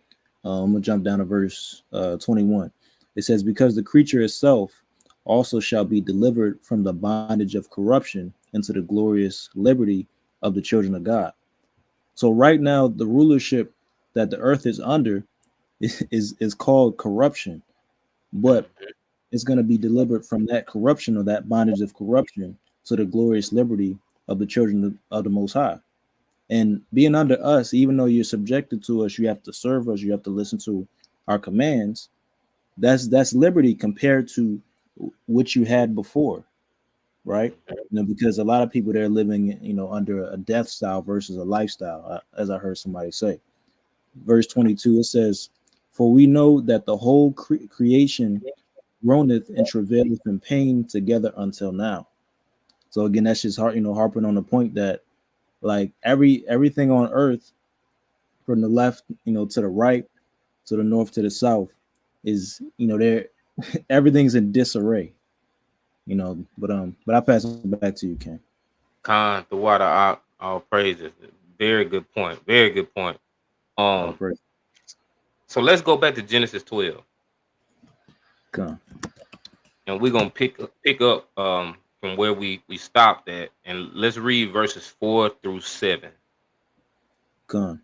I'm gonna jump down to verse 21. It says, because the creature itself also shall be delivered from the bondage of corruption into the glorious liberty of the children of God. So right now, the rulership that the earth is under is called corruption, but it's going to be delivered from that corruption or that bondage of corruption to the glorious liberty of the children of the Most High. And being under us, even though you're subjected to us, you have to serve us, you have to listen to our commands. That's liberty compared to what you had before, right? Because a lot of people they're living, under a death style versus a lifestyle, as I heard somebody say. Verse 22, it says, "For we know that the whole creation groaneth and travaileth in pain together until now." So again, that's just harping on the point that like everything on earth, from the left, to the right, to the north, to the south, is there everything's in disarray. But I pass it back to you, Ken. Khan, the water, all praises. Very good point. Very good point. All praise. So let's go back to Genesis 12, Con. and we're gonna pick up from where we stopped at, and let's read verses 4 through 7. Con.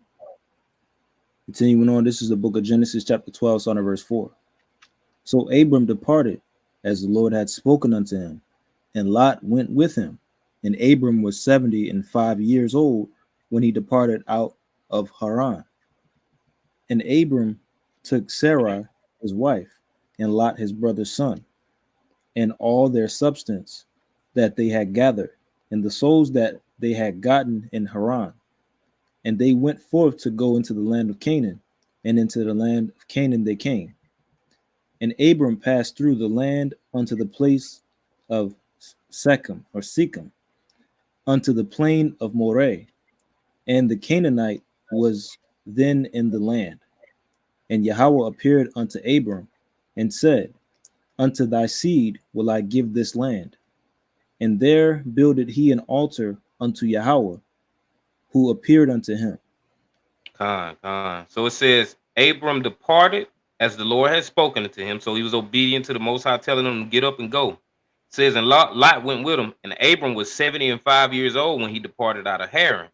Continuing on, this is the book of Genesis, chapter 12, starting at verse 4. So Abram departed, as the Lord had spoken unto him, and Lot went with him. And Abram was 75 years old when he departed out of Haran. And Abram took Sarai his wife, and Lot his brother's son, and all their substance that they had gathered, and the souls that they had gotten in Haran. And they went forth to go into the land of Canaan, and into the land of Canaan they came. And Abram passed through the land unto the place of Shechem, unto the plain of Moreh. And the Canaanite was then in the land. And Yahweh appeared unto Abram and said, Unto thy seed will I give this land. And there builded he an altar unto Yahweh, who appeared unto him. Khan. So it says, Abram departed as the Lord had spoken to him. So he was obedient to the Most High, telling him to get up and go. It says, and Lot went with him, and Abram was 75 years old when he departed out of Haran.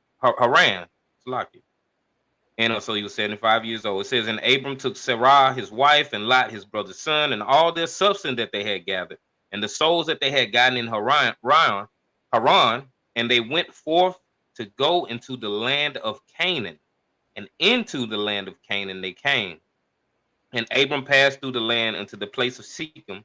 And so he was 75 years old. It says, and Abram took Sarai his wife, and Lot his brother's son, and all their substance that they had gathered, and the souls that they had gotten in Haran, and they went forth to go into the land of Canaan. And into the land of Canaan they came. And Abram passed through the land unto the place of Shechem,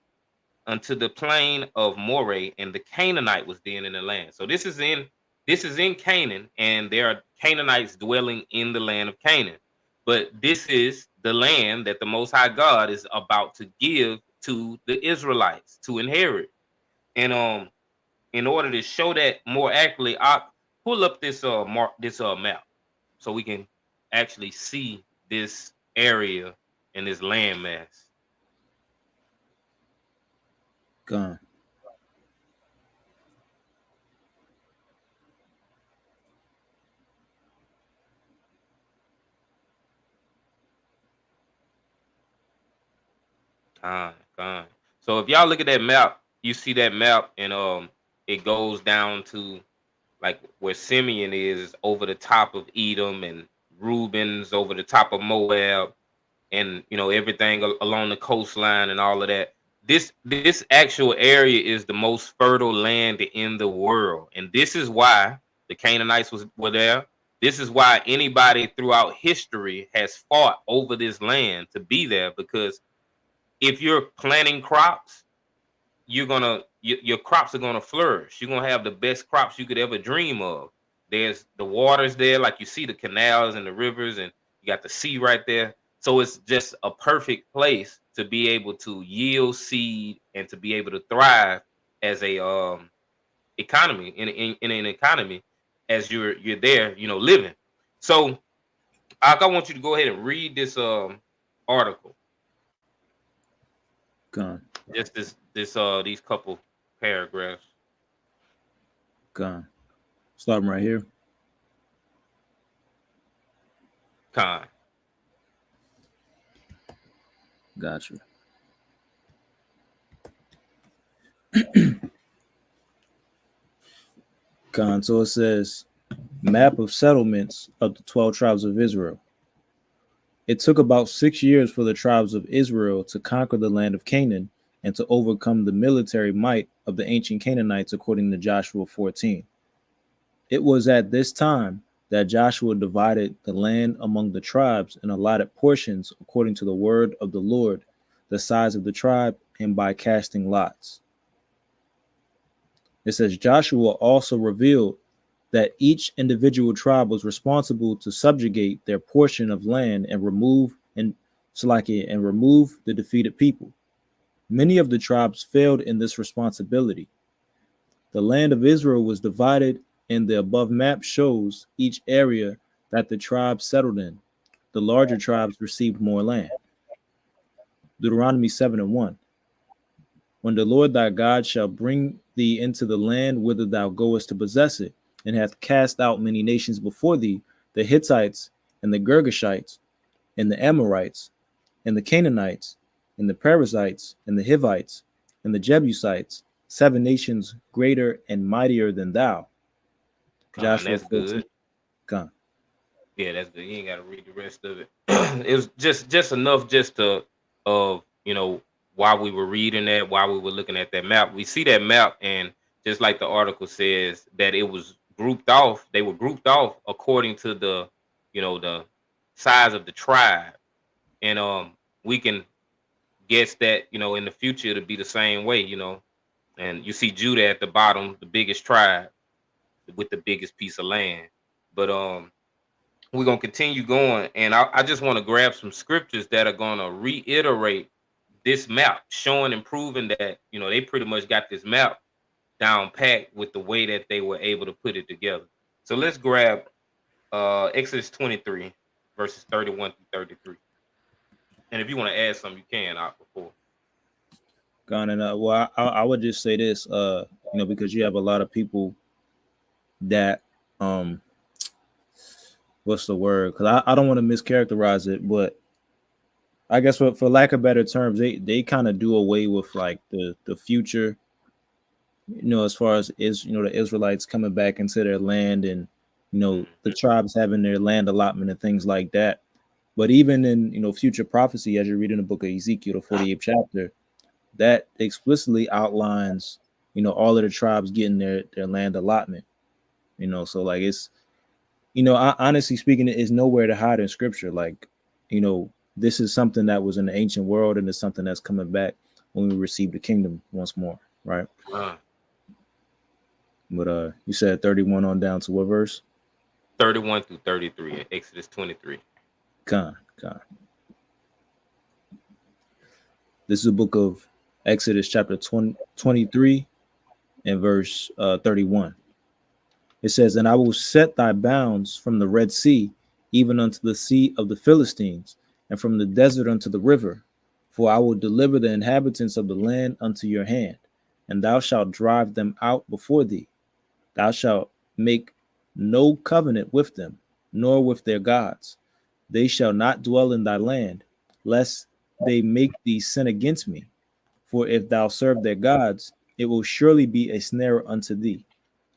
unto the plain of Moreh, and the Canaanite was then in the land. So this is in Canaan, and there are Canaanites dwelling in the land of Canaan. But this is the land that the Most High God is about to give to the Israelites to inherit. And in order to show that more accurately, I'll pull up this map so we can actually see this area and this landmass. Gone. Gone. So if y'all look at that map, you see that map, and it goes down to like where Simeon is over the top of Edom, and Reuben's over the top of Moab, and everything along the coastline and all of that. This actual area is the most fertile land in the world, and this is why the Canaanites were there. This is why anybody throughout history has fought over this land to be there, because if you're planting crops, your crops are gonna flourish. You're gonna have the best crops you could ever dream of. There's the waters there, like you see the canals and the rivers, and you got the sea right there. So it's just a perfect place to be able to yield seed and to be able to thrive as a economy in an economy as you're there, living. So I want you to go ahead and read this article. Gone. Just these couple paragraphs. Con. Starting right here. Con. Gotcha. Con. So it says, map of settlements of the 12 tribes of Israel. It took about 6 years for the tribes of Israel to conquer the land of Canaan and to overcome the military might of the ancient Canaanites, according to Joshua 14. It was at this time that Joshua divided the land among the tribes and allotted portions according to the word of the Lord, the size of the tribe, and by casting lots. It says Joshua also revealed that each individual tribe was responsible to subjugate their portion of land and remove the defeated people. Many of the tribes failed in this responsibility. The land of Israel was divided, and the above map shows each area that the tribes settled in. The larger tribes received more land. Deuteronomy 7:1. When the Lord thy God shall bring thee into the land whither thou goest to possess it, and hath cast out many nations before thee, the Hittites, and the Girgashites, and the Amorites, and the Canaanites, and the Perizzites, and the Hivites, and the Jebusites, 7 nations greater and mightier than thou. Con, that's good. Con. Yeah, that's good. You ain't got to read the rest of it. It was just enough just to, while we were reading that, while we were looking at that map, we see that map, and just like the article says, that it was grouped off. They were grouped off according to the size of the tribe, and we can guess that in the future it'll be the same way, and you see Judah at the bottom, the biggest tribe with the biggest piece of land. But we're gonna continue going, and I just want to grab some scriptures that are gonna reiterate this map, showing and proving that they pretty much got this map down packed with the way that they were able to put it together. So let's grab Exodus 23 verses 31 through 33. And if you want to add something, you can before. Gone. And well, I would just say this, because you have a lot of people that what's the word? Because I don't want to mischaracterize it, but I guess for lack of better terms, they kind of do away with like the future, as far as the Israelites coming back into their land, and the tribes having their land allotment and things like that. But even in future prophecy, as you read in the book of Ezekiel, the 48th chapter, that explicitly outlines all of the tribes getting their land allotment. So like it's honestly speaking, it's nowhere to hide in scripture. Like this is something that was in the ancient world, and it's something that's coming back when we receive the kingdom once more, right? But you said 31 on down to what verse? 31 through 33 in Exodus 23. Con. This is the book of Exodus chapter 23 and verse 31. It says, "And I will set thy bounds from the Red Sea, even unto the sea of the Philistines, and from the desert unto the river. For I will deliver the inhabitants of the land unto your hand, and thou shalt drive them out before thee. Thou shalt make no covenant with them, nor with their gods. They shall not dwell in thy land, lest they make thee sin against me. For if thou serve their gods, it will surely be a snare unto thee."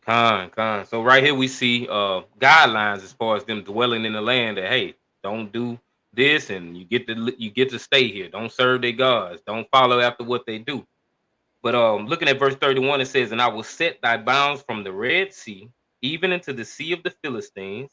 Con. So right here we see guidelines as far as them dwelling in the land, that hey, don't do this, and you get to stay here. Don't serve their gods. Don't follow after what they do. But looking at verse 31, it says, "And I will set thy bounds from the Red Sea, even into the sea of the Philistines,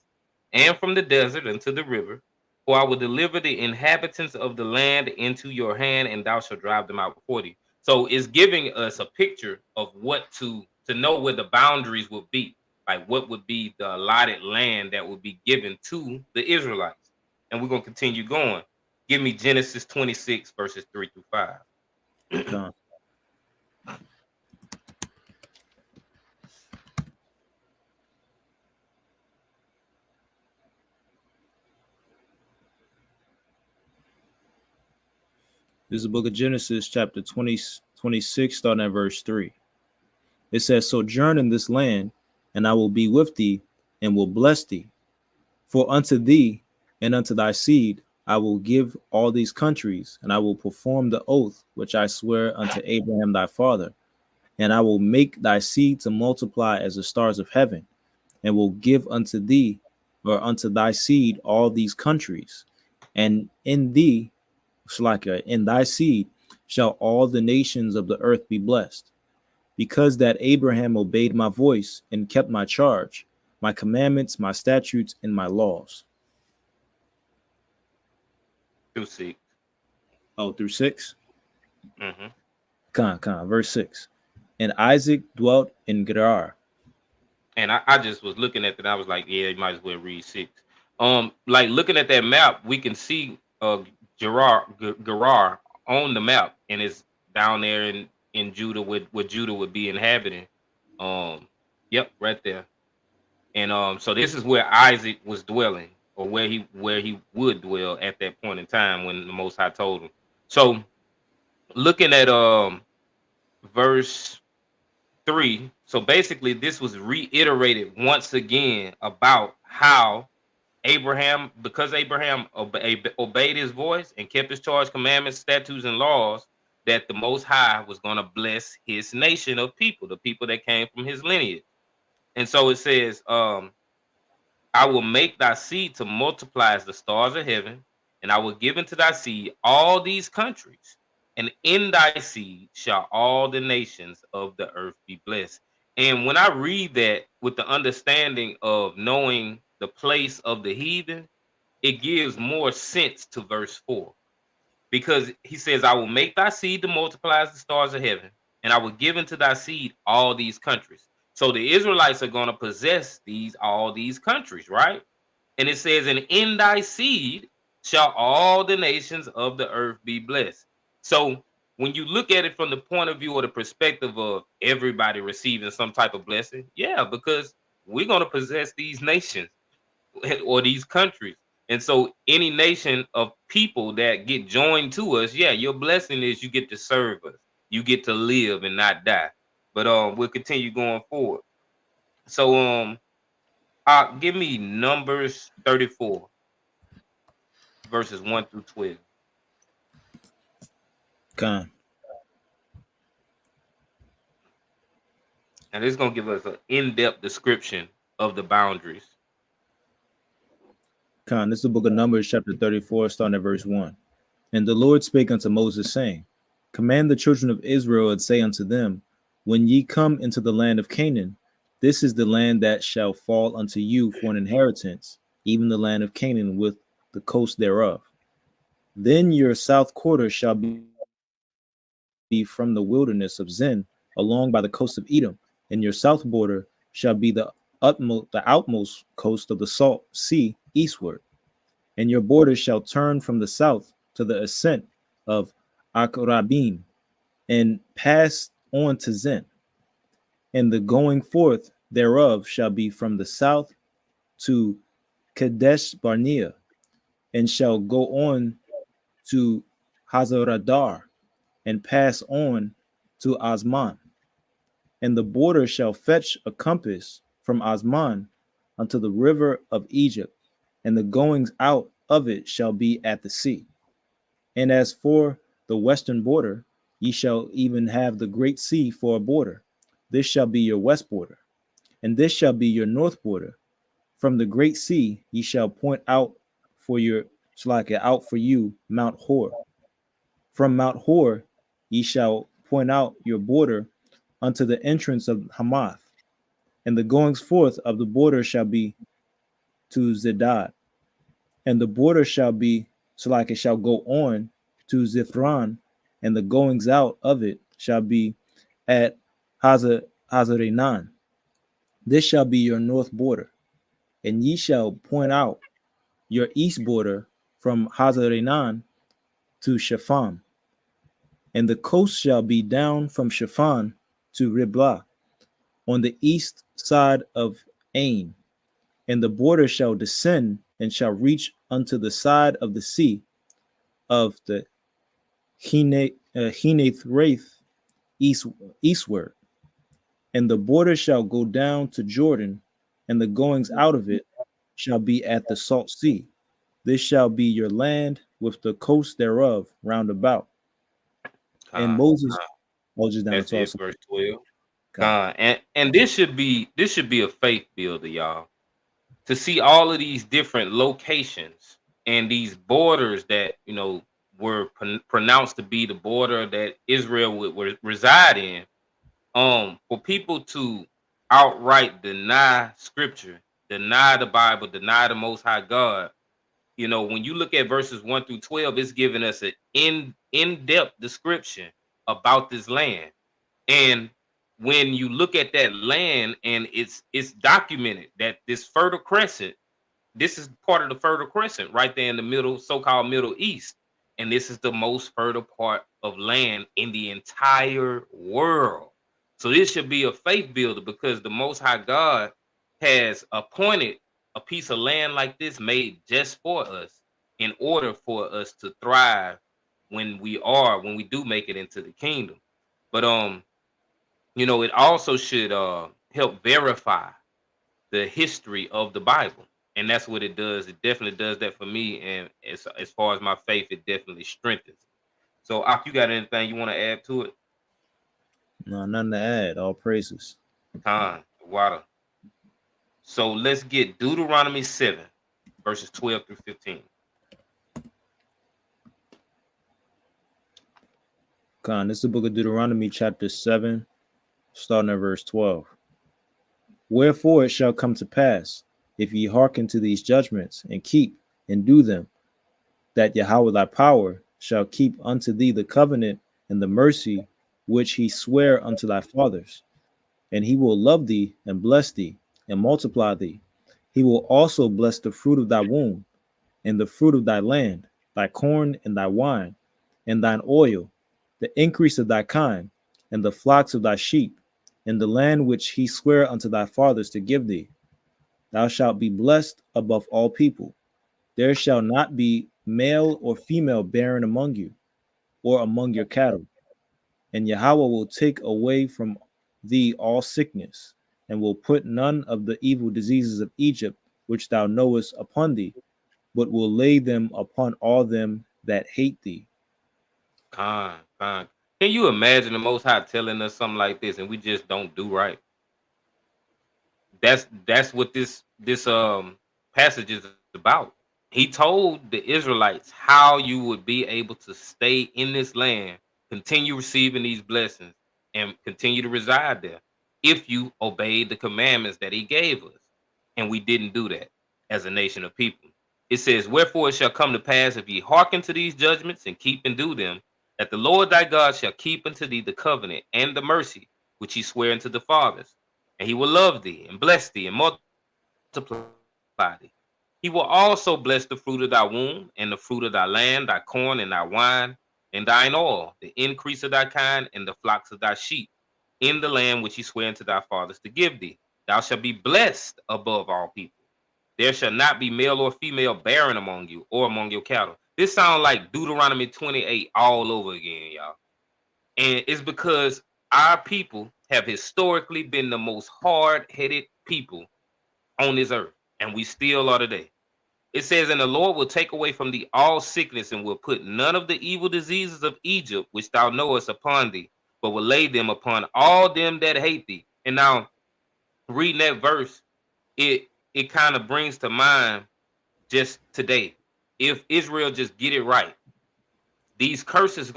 and from the desert unto the river. For I will deliver the inhabitants of the land into your hand, and thou shalt drive them out before thee." So it's giving us a picture of what to know where the boundaries would be, like what would be the allotted land that would be given to the Israelites. And we're going to continue going. Give me Genesis 26 verses 3 through 5. Con. This is the book of Genesis, chapter 26, starting at verse 3. It says, "Sojourn in this land, and I will be with thee, and will bless thee. For unto thee and unto thy seed I will give all these countries, and I will perform the oath which I swear unto Abraham thy father. And I will make thy seed to multiply as the stars of heaven, and will give unto thee or unto thy seed all these countries. And in thee, Shalaka, in thy seed shall all the nations of the earth be blessed. Because that Abraham obeyed my voice and kept my charge, my commandments, my statutes, and my laws. Through 6. Oh, through 6? Mm-hmm. Verse 6. And Isaac dwelt in Gerar. And I just was looking at that. I was like, yeah, you might as well read 6. Like looking at that map, we can see Gerar on the map, and it's down there in Judah, what Judah would be inhabiting. Yep, right there. And so this is where Isaac was dwelling, or where he would dwell at that point in time when the Most High told him. So looking at verse 3, so basically this was reiterated once again about how Abraham, because Abraham obeyed his voice and kept his charge, commandments, statutes, and laws, that the Most High was going to bless his nation of people, the people that came from his lineage. And so it says, I will make thy seed to multiply as the stars of heaven, and I will give unto thy seed all these countries, and in thy seed shall all the nations of the earth be blessed. And when I read that with the understanding of knowing the place of the heathen, it gives more sense to verse 4. Because he says, I will make thy seed to multiply as the stars of heaven, and I will give unto thy seed all these countries. So the Israelites are going to possess all these countries, right? And it says, and in thy seed shall all the nations of the earth be blessed. So when you look at it from the point of view or the perspective of everybody receiving some type of blessing, yeah, because we're going to possess these nations or these countries. And so any nation of people that get joined to us, yeah, your blessing is you get to serve us. You get to live and not die. But we'll continue going forward. So give me Numbers 34, verses 1 through 12. Con. And it's going to give us an in-depth description of the boundaries. Con, this is the book of Numbers, chapter 34, starting at verse 1. And the Lord spake unto Moses, saying, Command the children of Israel, and say unto them, When ye come into the land of Canaan, this is the land that shall fall unto you for an inheritance, even the land of Canaan with the coast thereof. Then your south quarter shall be from the wilderness of Zin, along by the coast of Edom, and your south border shall be the outmost coast of the salt sea eastward. And your border shall turn from the south to the ascent of Akrabim, and pass on to Zin. And the going forth thereof shall be from the south to Kadesh Barnea, and shall go on to Hazaradar, and pass on to Azman. And the border shall fetch a compass from Azman unto the river of Egypt, and the goings out of it shall be at the sea. And as for the western border, ye shall even have the great sea for a border. This shall be your west border, and this shall be your north border. From the great sea ye shall point out for you Mount Hor. From Mount Hor ye shall point out your border unto the entrance of Hamath, and the goings forth of the border shall be to Zedad, and the border shall be shall go on to Zithron, and the goings out of it shall be at Hazarenan. This shall be your north border, and ye shall point out your east border from Hazarenan to Shepham, and the coast shall be down from Shepham to Riblah on the east side of Ain, and the border shall descend and shall reach unto the side of the sea of the Hineth Wraith eastward. And the border shall go down to Jordan, and the goings out of it shall be at the salt sea. This shall be your land with the coast thereof round about. And Moses, just down to That's 12. it, verse 12. God. And this should be a faith builder, y'all. To see all of these different locations and these borders that were pronounced to be the border that Israel would reside in. For people to outright deny Scripture, deny the Bible, deny the Most High God. When you look at verses 1 through 12, it's giving us an in-depth description about this land. And when you look at that land, and it's documented that this Fertile Crescent, this is part of the Fertile Crescent right there in the middle, so-called Middle East. And this is the most fertile part of land in the entire world. So this should be a faith builder, because the Most High God has appointed a piece of land like this made just for us in order for us to thrive when we do make it into the kingdom. But it also should help verify the history of the Bible. And that's what it does. It definitely does that for me. And as far as my faith, it definitely strengthens. So, Ak, you got anything you want to add to it? No, nothing to add. All praises. Time, water. So let's get Deuteronomy 7, verses 12 through 15. This is the book of Deuteronomy, chapter 7, starting at verse 12. Wherefore it shall come to pass, if ye hearken to these judgments, and keep and do them, that Yahweh thy power shall keep unto thee the covenant and the mercy which he sware unto thy fathers. And he will love thee and bless thee and multiply thee. He will also bless the fruit of thy womb, and the fruit of thy land, thy corn and thy wine, and thine oil, the increase of thy kind, and the flocks of thy sheep, and the land which he sware unto thy fathers to give thee. Thou shalt be blessed above all people. There shall not be male or female barren among you, or among your cattle. And Yahweh will take away from thee all sickness, and will put none of the evil diseases of Egypt, which thou knowest, upon thee, but will lay them upon all them that hate thee. Can you imagine the Most High telling us something like this, and we just don't do right? That's what this passage is about. He told the Israelites how you would be able to stay in this land, continue receiving these blessings, and continue to reside there if you obeyed the commandments that he gave us. And we didn't do that as a nation of people. It says, wherefore it shall come to pass, if ye hearken to these judgments and keep and do them, that the Lord thy God shall keep unto thee the covenant and the mercy which he sware unto the fathers. And he will love thee and bless thee and multiply thee. He will also bless the fruit of thy womb, and the fruit of thy land, thy corn and thy wine, and thine oil, the increase of thy kind, and the flocks of thy sheep, in the land which he sware unto thy fathers to give thee. Thou shalt be blessed above all people. There shall not be male or female barren among you, or among your cattle. This sounds like Deuteronomy 28 all over again, y'all. And it's because our people have historically been the most hard-headed people on this earth, and we still are today. It says, and the Lord will take away from thee all sickness, and will put none of the evil diseases of Egypt, which thou knowest, upon thee, but will lay them upon all them that hate thee. And now, reading that verse, it kind of brings to mind just today, if Israel just get it right, these curses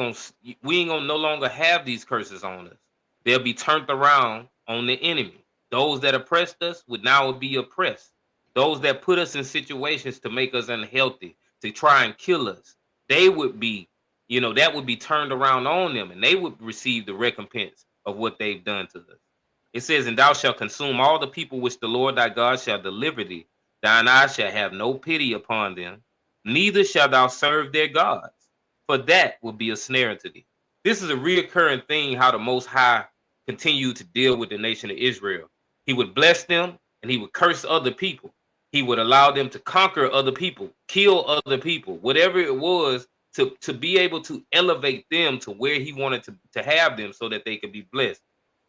we ain't gonna no longer have these curses on us. They'll be turned around on the enemy. Those that oppressed us would now be oppressed. Those that put us in situations to make us unhealthy, to try and kill us, they would be, that would be turned around on them, and they would receive the recompense of what they've done to us. It says, and thou shalt consume all the people which the Lord thy God shall deliver thee. Thine eyes shall have no pity upon them, neither shalt thou serve their gods, for that will be a snare unto thee. This is a reoccurring thing, how the Most High continued to deal with the nation of Israel. He would bless them, and he would curse other people. He would allow them to conquer other people, kill other people, whatever it was, to be able to elevate them to where he wanted to have them so that they could be blessed.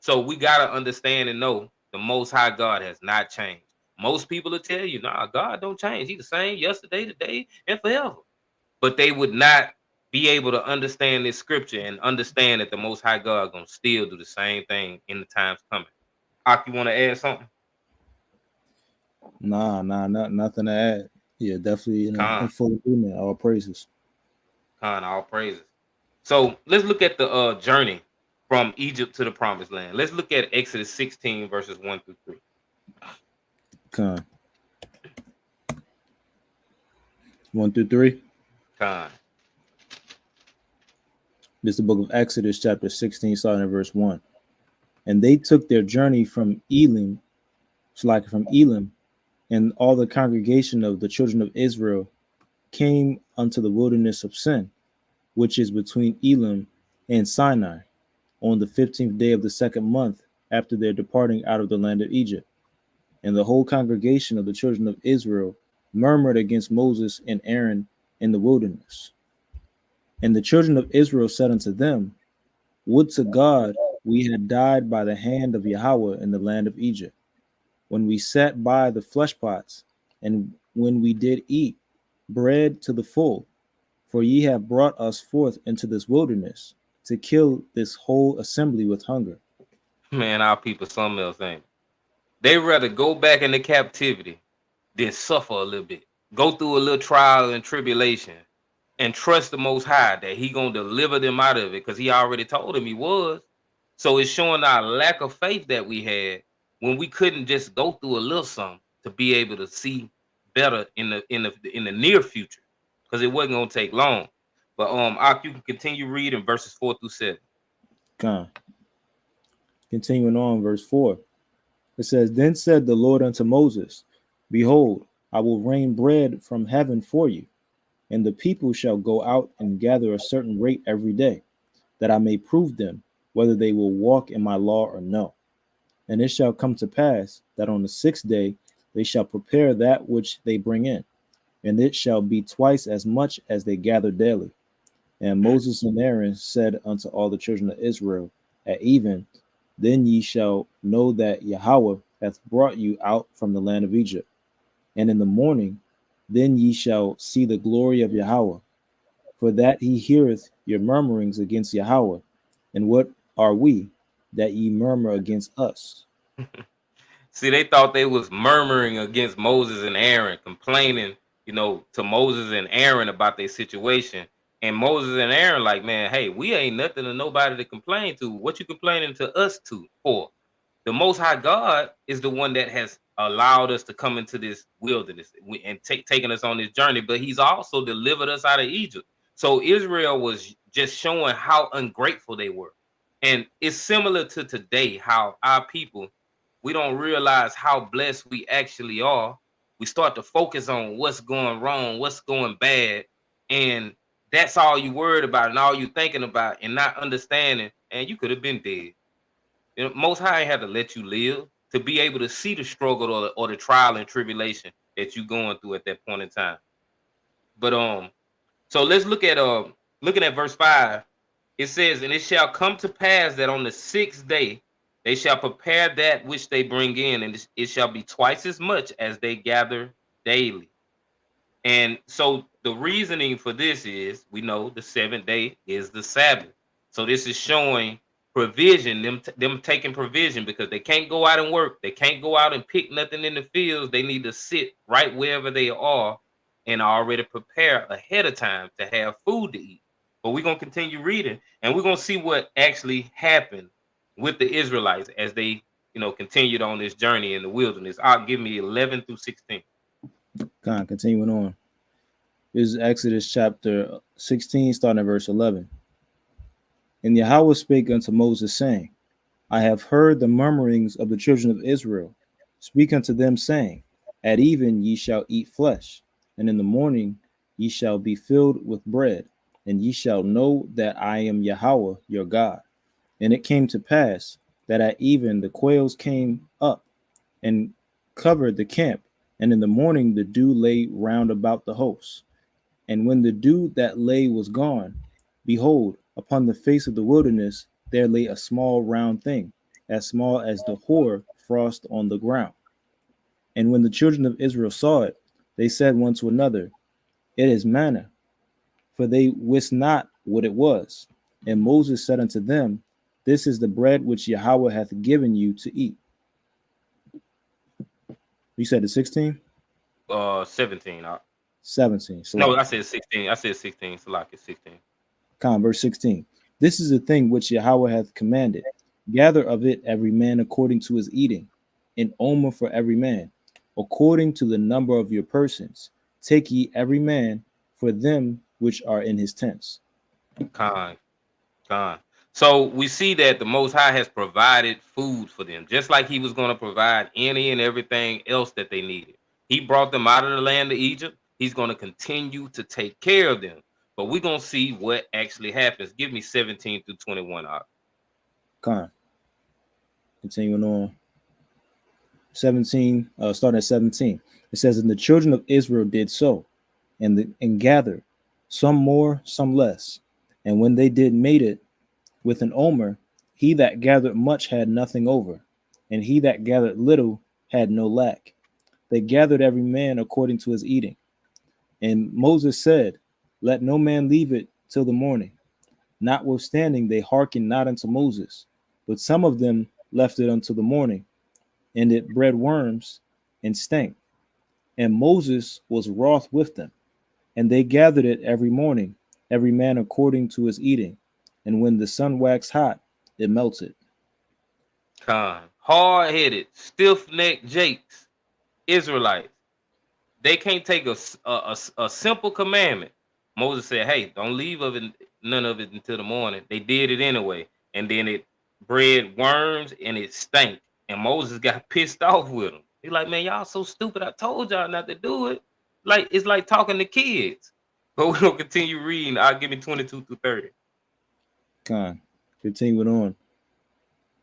So we gotta understand and know the Most High God has not changed. Most people will tell you, nah, God don't change. He's the same yesterday, today, and forever. But they would not be able to understand this scripture and understand that the Most High God gonna still do the same thing in the times coming. Ak, you want to add something? Nothing to add. Yeah, definitely in Khan, full agreement. All praises. Khan, all praises. So let's look at the journey from Egypt to the promised land. Let's look at Exodus 16, verses 1 through 3. Con 1 through 3. Khan. This is the book of Exodus, chapter 16, starting at verse 1. And they took their journey from Elim, and all the congregation of the children of Israel came unto the wilderness of Sin, which is between Elim and Sinai, on the 15th day of the second month after their departing out of the land of Egypt. And the whole congregation of the children of Israel murmured against Moses and Aaron in the wilderness. And the children of Israel said unto them, Would to God we had died by the hand of Yahweh in the land of Egypt, when we sat by the flesh pots, and when we did eat bread to the full. For ye have brought us forth into this wilderness to kill this whole assembly with hunger. Man, our people something else, ain't it? They rather go back into captivity than suffer a little bit. Go through a little trial and tribulation and trust the Most High that he going to deliver them out of it, because he already told them he was. So it's showing our lack of faith that we had when we couldn't just go through a little something to be able to see better in the near future, because it wasn't going to take long. But Ak, you can continue reading verses 4 through 7. Con. Continuing on, verse 4. It says, Then said the Lord unto Moses, Behold, I will rain bread from heaven for you, and the people shall go out and gather a certain rate every day, that I may prove them whether they will walk in my law or no. And it shall come to pass that on the 6th day they shall prepare that which they bring in, and it shall be twice as much as they gather daily. And Moses and Aaron said unto all the children of Israel, At even, then ye shall know that Yahweh hath brought you out from the land of Egypt. And in the morning, then ye shall see the glory of Yahweh, for that he heareth your murmurings against Yahweh. And what are we, that ye murmur against us? See, they thought they was murmuring against Moses and Aaron, complaining, to Moses and Aaron about their situation. And Moses and Aaron like, man, hey, we ain't nothing to nobody to complain to. What you complaining to us for? The Most High God is the one that has allowed us to come into this wilderness and taking us on this journey, but he's also delivered us out of Egypt. So Israel was just showing how ungrateful they were. And it's similar to today, how our people, we don't realize how blessed we actually are. We start to focus on what's going wrong, what's going bad, and that's all you worried about and all you thinking about, and not understanding, and you could have been dead. Most High had to let you live to be able to see the struggle or the trial and tribulation that you're going through at that point in time. But so let's look at looking at verse 5. It says, And it shall come to pass that on the 6th day they shall prepare that which they bring in, and it shall be twice as much as they gather daily. And so the reasoning for this is, we know the 7th day is the Sabbath. So this is showing provision, them taking provision, because they can't go out and work. They can't go out and pick nothing in the fields. They need to sit right wherever they are and already prepare ahead of time to have food to eat. But we're going to continue reading, and we're going to see what actually happened with the Israelites as they, continued on this journey in the wilderness. Give me 11 through 16. Continuing on. This is Exodus chapter 16, starting at verse 11. And Yahweh spake unto Moses, saying, I have heard the murmurings of the children of Israel. Speak unto them, saying, At even ye shall eat flesh, and in the morning ye shall be filled with bread, and ye shall know that I am Yahweh your God. And it came to pass that at even the quails came up and covered the camp, and in the morning the dew lay round about the host. And when the dew that lay was gone, behold, upon the face of the wilderness there lay a small round thing, as small as the hoar frost on the ground. And when the children of Israel saw it, they said one to another, It is manna, for they wist not what it was. And Moses said unto them, This is the bread which Yahweh hath given you to eat. You said the 16? 17. 17. No, Salak. I said 16. I said 16. Salak is 16. Verse 16. This is the thing which Yahweh hath commanded. Gather of it every man according to his eating, an omer for every man, according to the number of your persons. Take ye every man for them which are in his tents. Con. So we see that the Most High has provided food for them, just like He was going to provide any and everything else that they needed. He brought them out of the land of Egypt. He's going to continue to take care of them. But we're going to see what actually happens. Give me 17 through 21. Con. Continuing on. 17, starting at 17. It says, And the children of Israel did so, and gathered, some more, some less. And when they did made it with an omer, he that gathered much had nothing over, and he that gathered little had no lack. They gathered every man according to his eating. And Moses said, Let no man leave it till the morning. Notwithstanding, they hearkened not unto Moses, but some of them left it until the morning, and it bred worms and stank. And Moses was wroth with them, and they gathered it every morning, every man according to his eating. And when the sun waxed hot, it melted. Con. Hard-headed, stiff-necked Jakes, Israelites. They can't take a simple commandment. Moses said, hey, don't leave of it, none of it until the morning. They did it anyway. And then it bred worms and it stank. And Moses got pissed off with them. He's like, man, y'all so stupid. I told y'all not to do it. Like, it's like talking to kids. But we're going to continue reading. I'll give me 22 through 30. Con. Continuing on.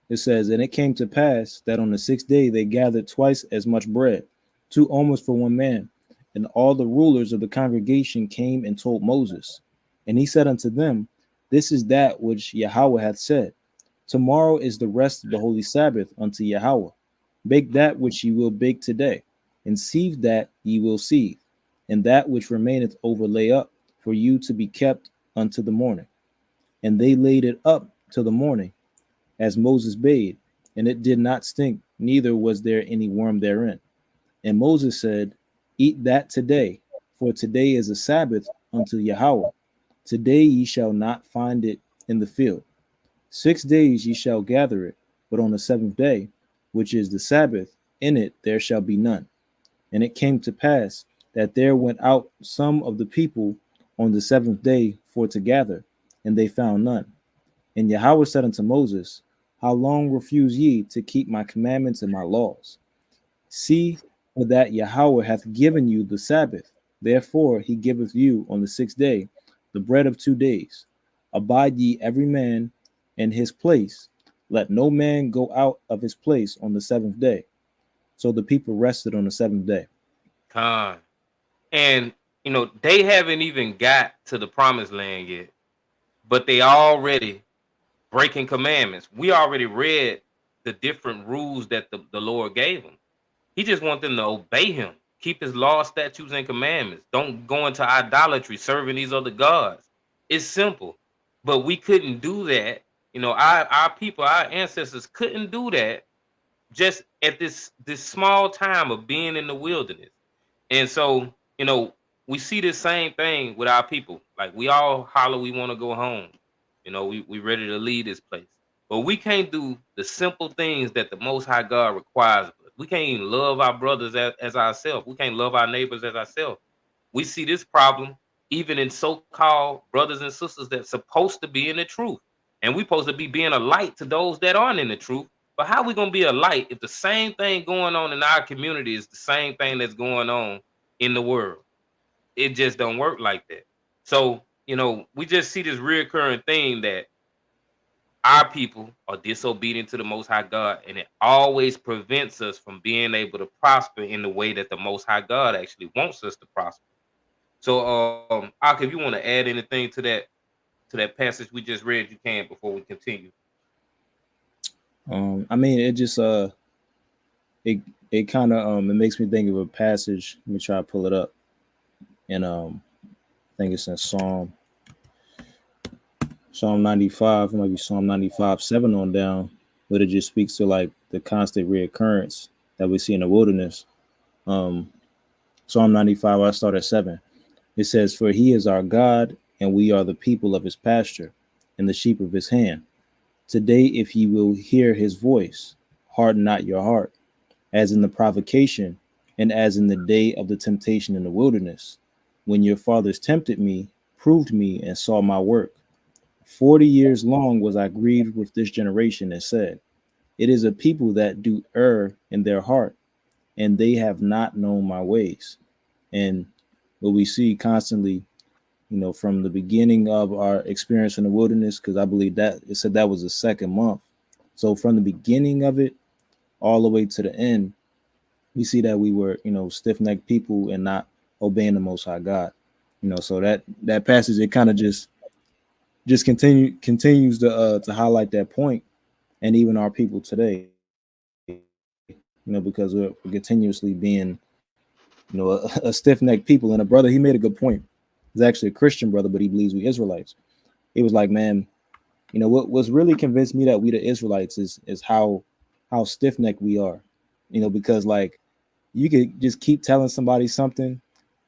It says, And it came to pass that on the 6th day they gathered twice as much bread, 2 omers for one man. And all the rulers of the congregation came and told Moses. And he said unto them, This is that which Yahweh hath said. Tomorrow is the rest of the holy Sabbath unto Yahweh. Bake that which ye will bake today, and sieve that ye will sieve, and that which remaineth overlay up, for you to be kept unto the morning. And they laid it up till the morning, as Moses bade, and it did not stink, neither was there any worm therein. And Moses said, Eat that today, for today is a Sabbath unto Yahweh. Today ye shall not find it in the field. 6 days ye shall gather it, but on the 7th day, which is the Sabbath, in it there shall be none. And it came to pass that there went out some of the people on the 7th day for to gather, and they found none. And Yahweh said unto Moses, How long refuse ye to keep my commandments and my laws? See, for that Yahweh hath given you the Sabbath. Therefore he giveth you on the 6th day the bread of 2 days. Abide ye every man in his place. Let no man go out of his place on the 7th day. So the people rested on the 7th day. Con. And, they haven't even got to the promised land yet, but they already breaking commandments. We already read the different rules that the Lord gave them. He just wants them to obey him, keep his law, statutes, and commandments. Don't go into idolatry, serving these other gods. It's simple, but we couldn't do that. Our people, our ancestors couldn't do that just at this small time of being in the wilderness. And so, we see the same thing with our people. Like, we all holler we want to go home. We ready to leave this place. But we can't do the simple things that the Most High God requires of us. We can't even love our brothers as ourselves. We can't love our neighbors as ourselves. We see this problem even in so-called brothers and sisters that's supposed to be in the truth. And we're supposed to be being a light to those that aren't in the truth. But how are we going to be a light if the same thing going on in our community is the same thing that's going on in the world? It just don't work like that. So, we just see this reoccurring thing that our people are disobedient to the Most High God, and it always prevents us from being able to prosper in the way that the Most High God actually wants us to prosper. So, Ak, if you want to add anything to that passage we just read, you can before we continue. I mean, it just it it kind of it makes me think of a passage. Let me try to pull it up. And I think it's in Psalm 95, it might be Psalm 95, 7 on down, but it just speaks to like the constant reoccurrence that we see in the wilderness. Um, Psalm 95, I start at 7. It says, "For he is our God, and we are the people of his pasture, and the sheep of his hand. Today, if ye will hear his voice, harden not your heart, as in the provocation, and as in the day of the temptation in the wilderness, when your fathers tempted me, proved me, and saw my work. 40 years long was I grieved with this generation, and said, it is a people that do err in their heart, and they have not known my ways." And what we see constantly, from the beginning of our experience in the wilderness, because I believe that it said that was the second month. So from the beginning of it all the way to the end, we see that we were, stiff-necked people and not obeying the Most High God. So that passage, it kind of just continues to highlight that point, and even our people today, because we're continuously being, a stiff-necked people. And a brother, he made a good point. He's actually a Christian brother, but he believes we Israelites. He was like, man, what's really convinced me that we the Israelites is how stiff-necked we are. Because like you could just keep telling somebody something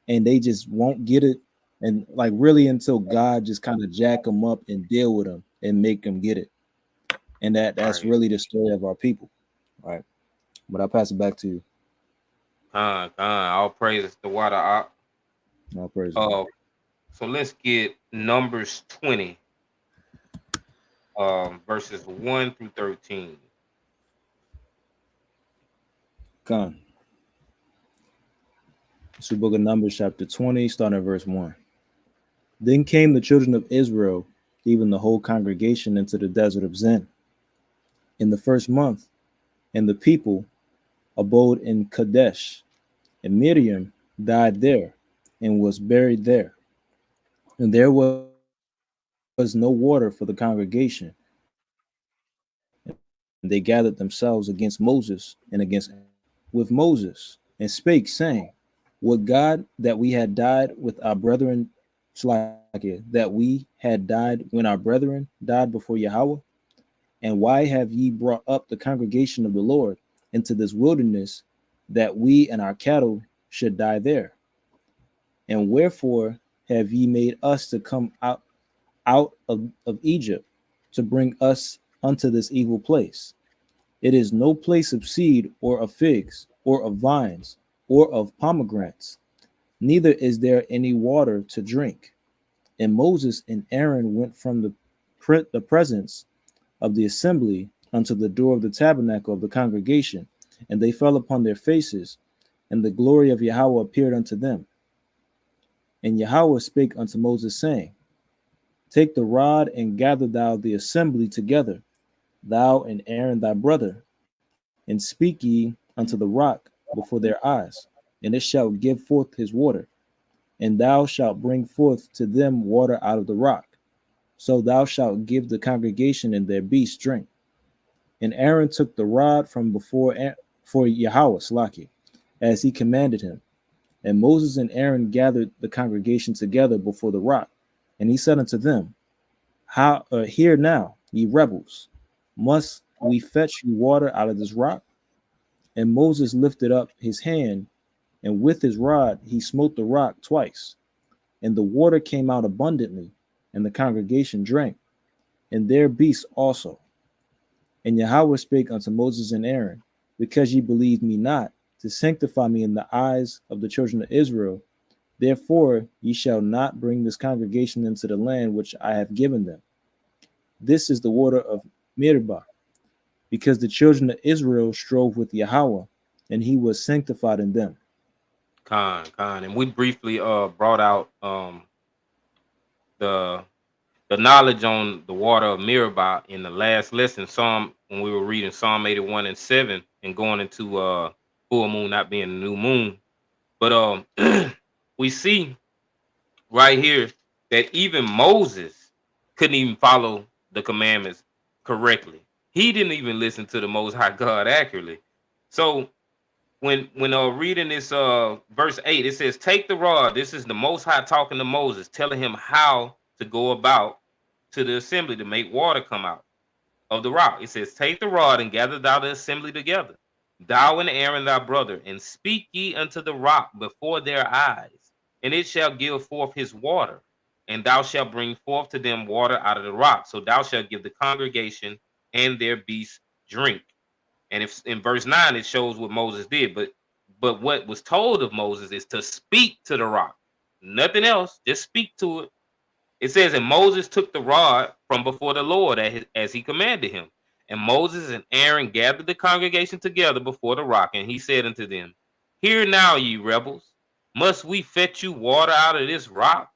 and they just won't get it, and like really until God just kind of jack them up and deal with them and make them get it. And that's Right. really the story of our people. All right. But I'll pass it back to you. All praises to water out. All praise. So let's get Numbers 20, verses 1 through 13. Come. It's the book of Numbers, chapter 20, starting at verse 1. Then came the children of Israel, even the whole congregation, into the desert of Zin in the first month, and the people abode in Kadesh. And Miriam died there and was buried there. And there was no water for the congregation. And they gathered themselves against Moses and against with Moses, and spake, saying, would God that we had died with our brethren, that we had died when our brethren died before Yahweh? And why have ye brought up the congregation of the Lord into this wilderness, that we and our cattle should die there? And wherefore have ye made us to come out of Egypt, to bring us unto this evil place? It is no place of seed, or of figs, or of vines, or of pomegranates, neither is there any water to drink. And Moses and Aaron went from the presence of the assembly unto the door of the tabernacle of the congregation, and they fell upon their faces, and the glory of Yahweh appeared unto them. And Yahweh spake unto Moses, saying, take the rod and gather thou the assembly together, thou and Aaron thy brother, and speak ye unto the rock before their eyes, and it shall give forth his water, and thou shalt bring forth to them water out of the rock. So thou shalt give the congregation and their beasts drink. And Aaron took the rod from before for Yahweh, as he commanded him. And Moses and Aaron gathered the congregation together before the rock. And he said unto them, hear now, ye rebels, must we fetch you water out of this rock? And Moses lifted up his hand, and with his rod he smote the rock twice, and the water came out abundantly, and the congregation drank, and their beasts also. And Yahweh spake unto Moses and Aaron, because ye believed me not, to sanctify me in the eyes of the children of Israel, therefore ye shall not bring this congregation into the land which I have given them. This is the water of Meribah, because the children of Israel strove with Yahweh, and he was sanctified in them. And we briefly brought out the knowledge on the water of Meribah in the last lesson, when we were reading Psalm 81 and 7, and going into full moon not being a new moon. But we see right here that even Moses couldn't even follow the commandments correctly. He didn't even listen to the Most High God accurately. So when reading this verse 8, it says, take the rod. This is the Most High talking to Moses, telling him how to go about to the assembly to make water come out of the rock. It says, take the rod and gather thou the assembly together, thou and Aaron thy brother, and speak ye unto the rock before their eyes, and it shall give forth his water, and thou shalt bring forth to them water out of the rock. So thou shalt give the congregation and their beasts drink. And if in verse 9 it shows what Moses did, but what was told of Moses is to speak to the rock, nothing else, just speak to it. It says, and Moses took the rod from before the Lord as he commanded him. And Moses and Aaron gathered the congregation together before the rock, and he said unto them, hear now, ye rebels, must we fetch you water out of this rock?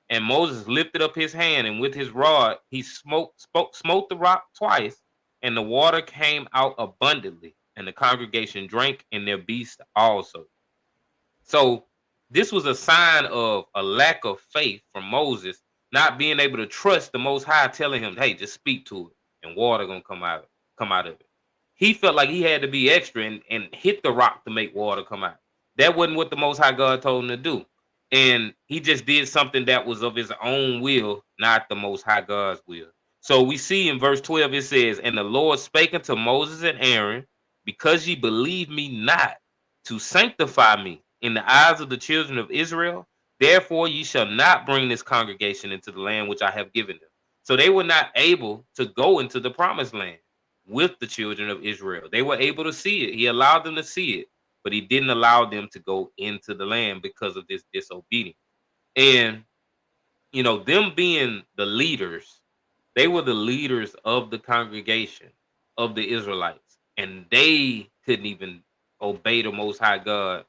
And Moses lifted up his hand, and with his rod he smote the rock twice, and the water came out abundantly, and the congregation drank, and their beasts also. So this was a sign of a lack of faith from Moses, not being able to trust the Most High, telling him, hey, just speak to it, and water gonna come out of it. He felt like he had to be extra and hit the rock to make water come out. That wasn't what the Most High God told him to do. And he just did something that was of his own will, not the Most High God's will. So we see in verse 12, it says, and the Lord spake unto Moses and Aaron, because ye believe me not to sanctify me in the eyes of the children of Israel, therefore ye shall not bring this congregation into the land which I have given them. So they were not able to go into the promised land with the children of Israel. They were able to see it. He allowed them to see it, but he didn't allow them to go into the land because of this disobedience. And, you know, them being the leaders, they were the leaders of the congregation of the Israelites, and they couldn't even obey the Most High God,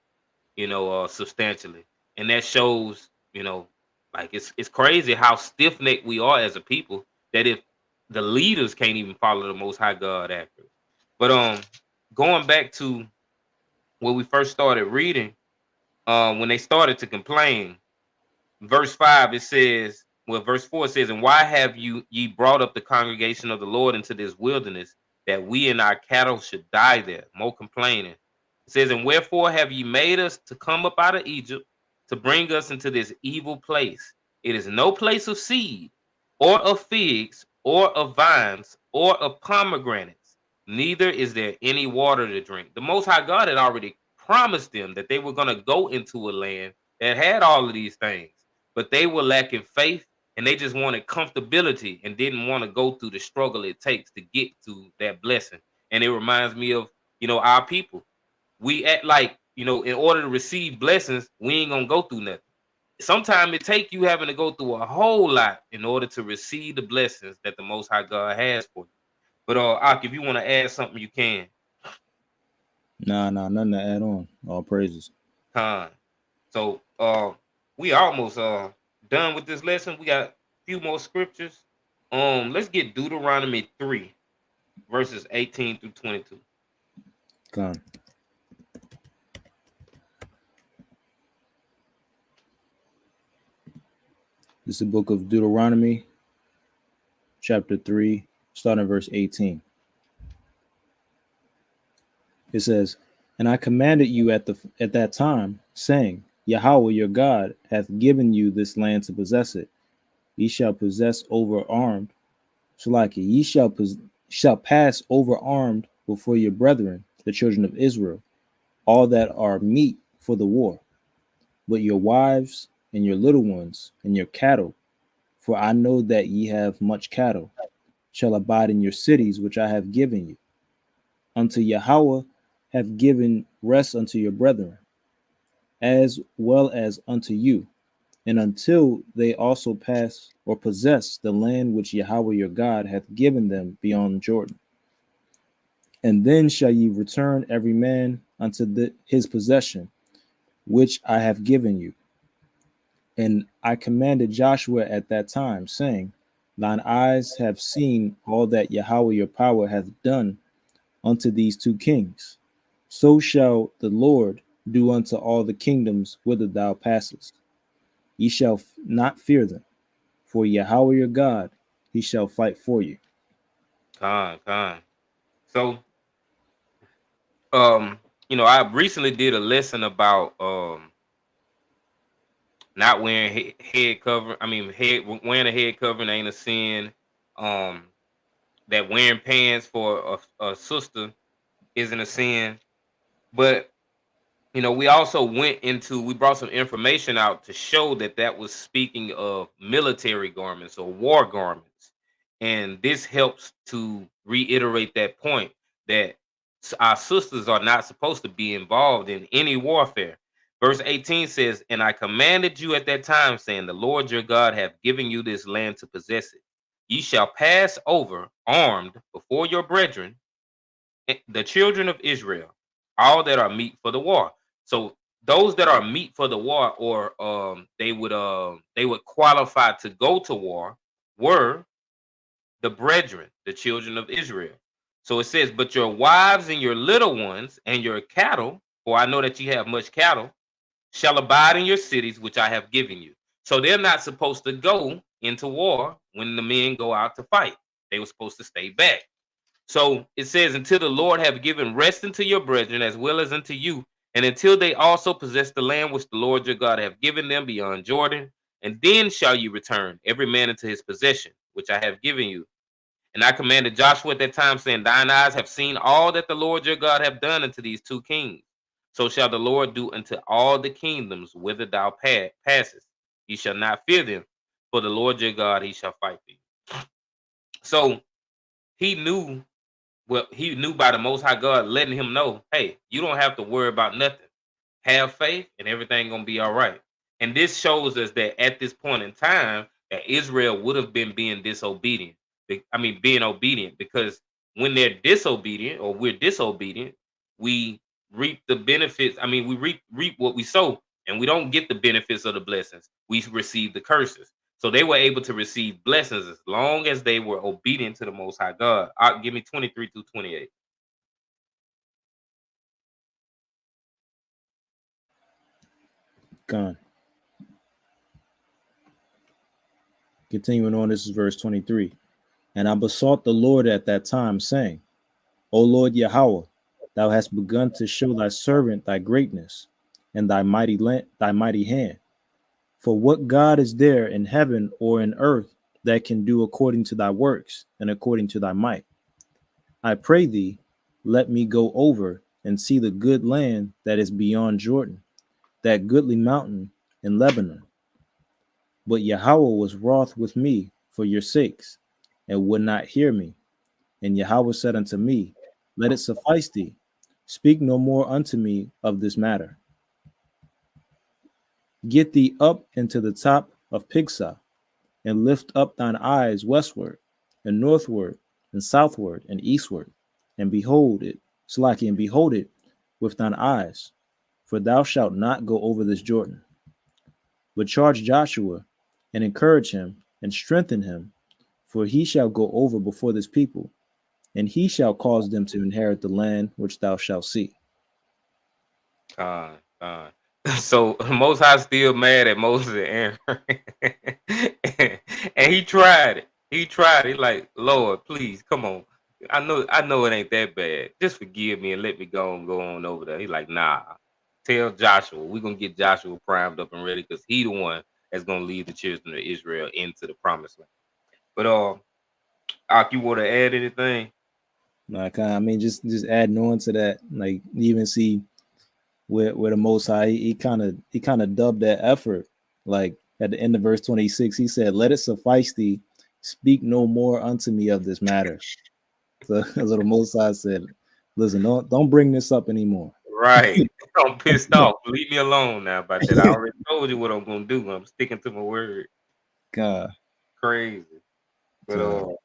you know, substantially. And that shows, you know, like it's crazy how stiff-necked we are as a people, that if the leaders can't even follow the Most High God after. But going back to when we first started reading, when they started to complain, verse 5 it says, well, verse 4 says, and why have ye brought up the congregation of the Lord into this wilderness, that we and our cattle should die there? More complaining. It says, and wherefore have ye made us to come up out of Egypt to bring us into this evil place? It is no place of seed, or of figs, or of vines, or of pomegranates, neither is there any water to drink. The Most High God had already promised them that they were going to go into a land that had all of these things, but they were lacking faith, and they just wanted comfortability and didn't want to go through the struggle it takes to get to that blessing. And it reminds me of, you know, our people. We act like, you know, in order to receive blessings, we ain't gonna go through nothing. Sometimes it take you having to go through a whole lot in order to receive the blessings that the Most High God has for you. But Ak, if you want to add something, you can. Nah, nothing to add on. All praises. So we almost done with this lesson. We got a few more scriptures. Let's get Deuteronomy 3, verses 18 through 22. Con. This is the book of Deuteronomy, chapter 3, starting verse 18. It says, and I commanded you at that time, saying, Yahweh your God hath given you this land to possess it. Ye shall possess over armed. Shalaki, ye shall pass over armed before your brethren, the children of Israel, all that are meet for the war. But your wives and your little ones and your cattle, for I know that ye have much cattle, shall abide in your cities which I have given you. Unto Yahweh have given rest unto your brethren, as well as unto you, and until they also pass or possess the land which Yahweh your God hath given them beyond Jordan. And then shall ye return every man unto his possession, which I have given you. And I commanded Joshua at that time, saying, thine eyes have seen all that Yahweh your power hath done unto these two kings. So shall the Lord do unto all the kingdoms whither thou passest. Ye shall not fear them, for Yahweh your God, he shall fight for you. Con. So, I recently did a lesson about not wearing head cover. I mean, wearing a head covering ain't a sin. Um, that wearing pants for a sister isn't a sin. But we brought some information out to show that that was speaking of military garments or war garments. And this helps to reiterate that point that our sisters are not supposed to be involved in any warfare. Verse 18 says, "And I commanded you at that time, saying, The Lord your God hath given you this land to possess it. Ye shall pass over armed before your brethren, the children of Israel, all that are meet for the war." So those that are meet for the war, or they would qualify to go to war, were the brethren, the children of Israel. So it says, "But your wives and your little ones and your cattle, for I know that you have much cattle, shall abide in your cities which I have given you." So they're not supposed to go into war when the men go out to fight. They were supposed to stay back. So it says, "Until the Lord have given rest unto your brethren as well as unto you, and until they also possess the land which the Lord your God have given them beyond Jordan, and then shall you return, every man into his possession, which I have given you. And I commanded Joshua at that time, saying, Thine eyes have seen all that the Lord your God have done unto these two kings. So shall the Lord do unto all the kingdoms whither thou passest. Ye shall not fear them, for the Lord your God, he shall fight for you." So he knew he knew by the Most High God letting him know, hey, you don't have to worry about nothing. Have faith, and everything gonna be all right. And this shows us that at this point in time, that Israel would have been being disobedient. Being obedient, because when they're disobedient, or we're disobedient, we reap the benefits. We reap what we sow, and we don't get the benefits of the blessings. We receive the curses. So they were able to receive blessings as long as they were obedient to the Most High God. Give me 23 through 28. Gone. Continuing on, this is verse 23. "And I besought the Lord at that time, saying, O Lord Yahweh, thou hast begun to show thy servant thy greatness and thy mighty hand. For what God is there in heaven or in earth that can do according to thy works and according to thy might? I pray thee, let me go over and see the good land that is beyond Jordan, that goodly mountain in Lebanon. But Yahweh was wroth with me for your sakes, and would not hear me. And Yahweh said unto me, Let it suffice thee. Speak no more unto me of this matter. Get thee up into the top of Pisgah, and lift up thine eyes westward, and northward, and southward, and eastward, and behold it, and behold it with thine eyes, for thou shalt not go over this Jordan. But charge Joshua, and encourage him, and strengthen him, for he shall go over before this people, and he shall cause them to inherit the land which thou shalt see." Con. So Most High still mad at Moses and Aaron. And he tried it. He tried it. He like, Lord, please, come on. I know it ain't that bad. Just forgive me and let me go on over there. He like, nah. Tell Joshua. We're gonna get Joshua primed up and ready, because he the one that's gonna lead the children of Israel into the promised land. But Ak, you want to add anything? Like, just adding on to that, like you even see where the Most High he kind of dubbed that effort. Like at the end of verse 26, he said, "Let it suffice thee, speak no more unto me of this matter." So the Most High said, "Listen, don't bring this up anymore." Right. I'm pissed off. Leave me alone now about that. I already told you what I'm gonna do. I'm sticking to my word. God, Crazy. But God.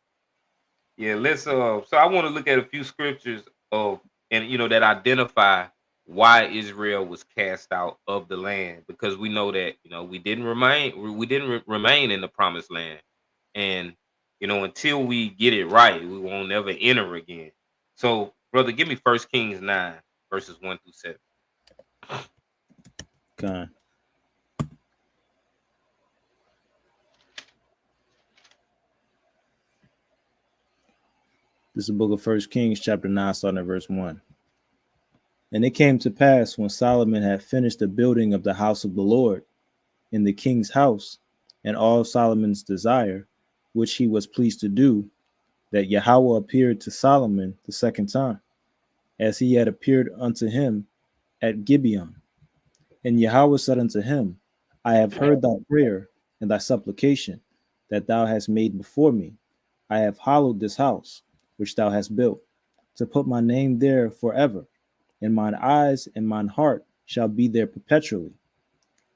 yeah, let's so I want to look at a few scriptures that identify why Israel was cast out of the land, because we know that we didn't remain in the promised land, and until we get it right, we won't never enter again. So brother, give me 1 Kings 9 verses 1 through 7. God. This is the book of 1 Kings, chapter 9, starting at verse 1. And it came to pass when Solomon had finished the building of the house of the Lord in the king's house, and all Solomon's desire, which he was pleased to do, that Yahweh appeared to Solomon the second time, as he had appeared unto him at Gibeon. And Yahweh said unto him, I have heard thy prayer and thy supplication that thou hast made before me. I have hallowed this house, which thou hast built, to put my name there forever, and mine eyes and mine heart shall be there perpetually.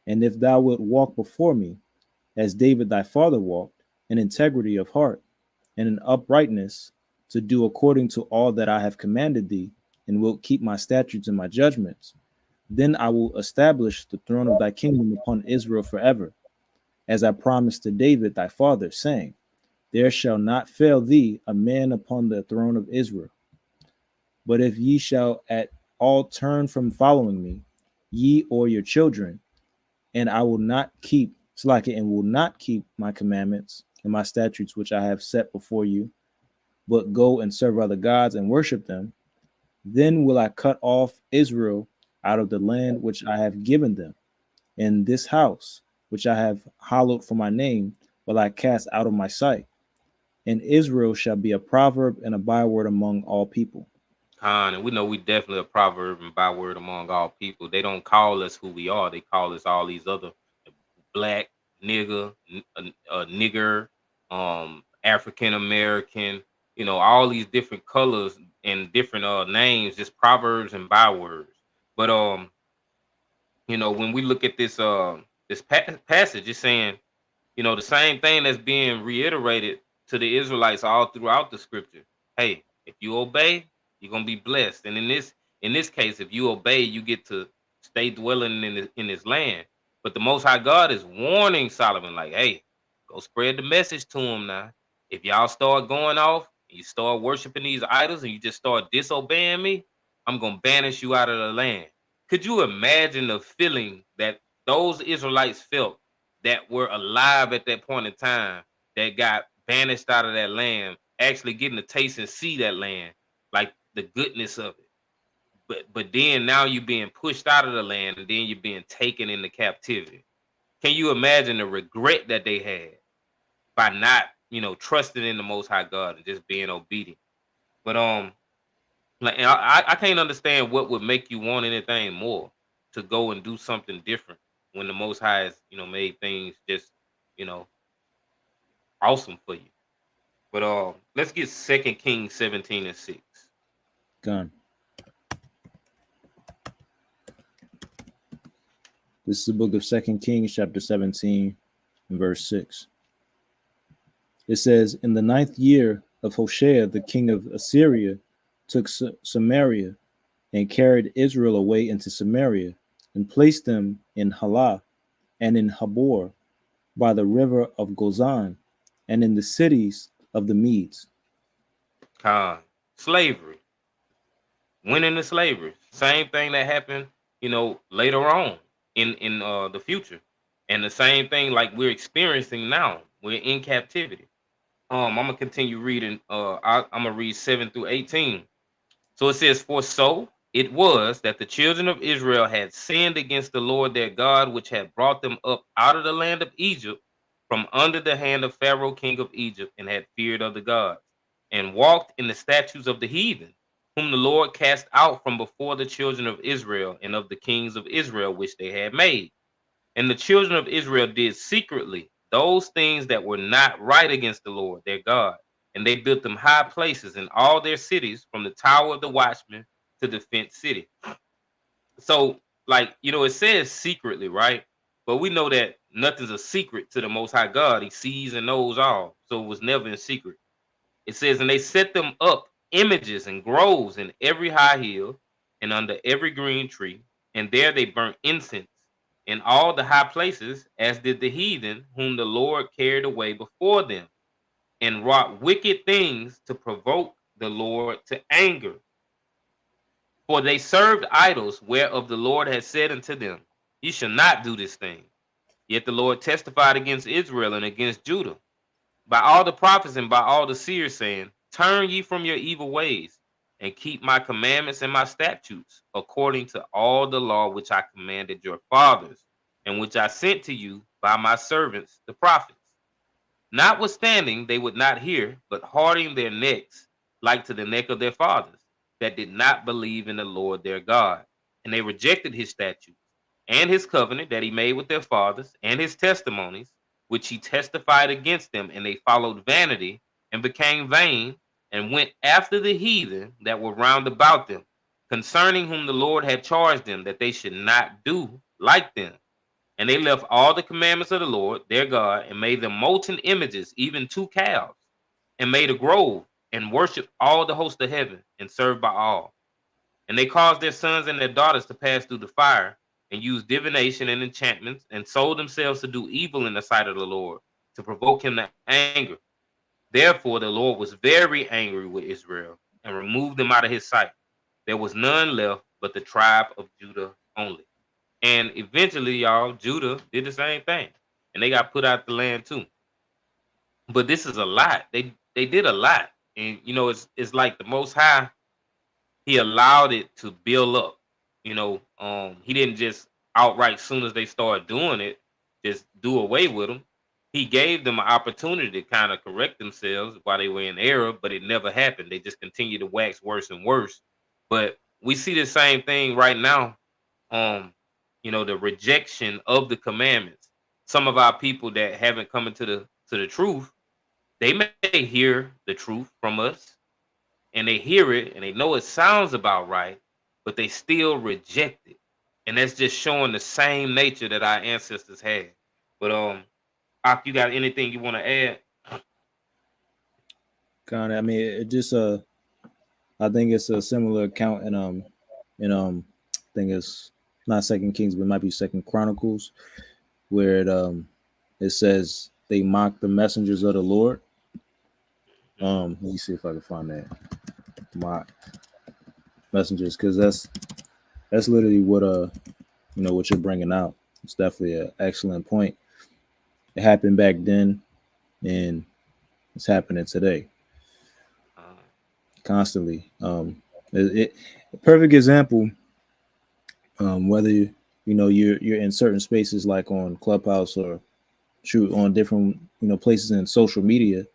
And if thou wilt walk before me, as David thy father walked, in integrity of heart, and in uprightness, to do according to all that I have commanded thee, and wilt keep my statutes and my judgments, then I will establish the throne of thy kingdom upon Israel forever, as I promised to David thy father, saying, there shall not fail thee a man upon the throne of Israel. But if ye shall at all turn from following me, ye or your children, and I will not keep, and will not keep my commandments and my statutes which I have set before you, but go and serve other gods and worship them, then will I cut off Israel out of the land which I have given them, and this house which I have hallowed for my name will I cast out of my sight. And Israel shall be a proverb and a byword among all people. And we know we definitely a proverb and byword among all people. They don't call us who we are. They call us all these other black, nigger, nigger, African American, all these different colors and different names, just proverbs and bywords. But when we look at this passage, it's saying, the same thing that's being reiterated to the Israelites all throughout the scripture. Hey, if you obey, you're gonna be blessed. And in this case, if you obey, you get to stay dwelling in this land. But the Most High God is warning Solomon, like, hey, go spread the message to him now. If y'all start going off, and you start worshiping these idols, and you just start disobeying me, I'm gonna banish you out of the land. Could you imagine the feeling that those Israelites felt that were alive at that point in time, that got banished out of that land, actually getting to taste and see that land, like the goodness of it? But then now you're being pushed out of the land, and then you're being taken into captivity. Can you imagine the regret that they had by not, trusting in the Most High God and just being obedient? But I can't understand what would make you want anything more to go and do something different when the Most High has, made things just, awesome for you. But let's get 2 Kings 17:6. Gun. This is the book of 2 Kings, chapter 17, and verse 6. It says, in the 9th year of Hoshea, the king of Assyria, took Samaria and carried Israel away into Samaria and placed them in Halah and in Habor by the river of Gozan and in the cities of the Medes. Slavery. Went into slavery. Same thing that happened, later on in the future. And the same thing like we're experiencing now. We're in captivity. I'm gonna continue reading. I'm gonna read 7 through 18. So it says, for so it was that the children of Israel had sinned against the Lord their God, which had brought them up out of the land of Egypt from under the hand of Pharaoh, king of Egypt, and had feared other gods, and walked in the statutes of the heathen, whom the Lord cast out from before the children of Israel and of the kings of Israel, which they had made. And the children of Israel did secretly those things that were not right against the Lord their God. And they built them high places in all their cities, from the tower of the watchman to the fenced city. So, it says secretly, right? But we know that nothing's a secret to the Most High God. He sees and knows all. So it was never in secret. It says, and they set them up images and groves in every high hill and under every green tree. And there they burnt incense in all the high places, as did the heathen, whom the Lord carried away before them, and wrought wicked things to provoke the Lord to anger. For they served idols, whereof the Lord had said unto them, ye shall not do this thing. Yet the Lord testified against Israel and against Judah by all the prophets and by all the seers, saying, Turn ye from your evil ways, and keep my commandments and my statutes, according to all the law which I commanded your fathers, and which I sent to you by my servants the prophets. Notwithstanding, they would not hear, but hardening their necks, like to the neck of their fathers, that did not believe in the Lord their God. And they rejected his statutes and his covenant that he made with their fathers, and his testimonies, which he testified against them. And they followed vanity and became vain, and went after the heathen that were round about them, concerning whom the Lord had charged them that they should not do like them. And they left all the commandments of the Lord their God, and made them molten images, even 2 calves, and made a grove, and worshipped all the host of heaven, and served Baal. And they caused their sons and their daughters to pass through the fire, and used divination and enchantments, and sold themselves to do evil in the sight of the Lord, to provoke him to anger. Therefore the Lord was very angry with Israel, and removed them out of his sight. There was none left but the tribe of Judah only. And eventually, y'all, Judah did the same thing, and they got put out the land too. But this is a lot. They did a lot, and it's like the Most High. He allowed it to build up. He didn't just outright, soon as they started doing it, just do away with them. He gave them an opportunity to kind of correct themselves while they were in error, but it never happened. They just continued to wax worse and worse. But we see the same thing right now. The rejection of the commandments. Some of our people that haven't come into the truth, they may hear the truth from us, and they hear it and they know it sounds about right, but they still reject it. And that's just showing the same nature that our ancestors had. But Ak, you got anything you want to add? Kind of, I mean, it just I think it's a similar account in I think it's not Second Kings, but it might be Second Chronicles, where it says they mocked the messengers of the Lord. Let me see if I can find that. Mock messengers, because that's literally what what you're bringing out. It's definitely an excellent point. It happened back then, and it's happening today, constantly. A perfect example. Whether you're in certain spaces like on Clubhouse or shoot on different places in social media,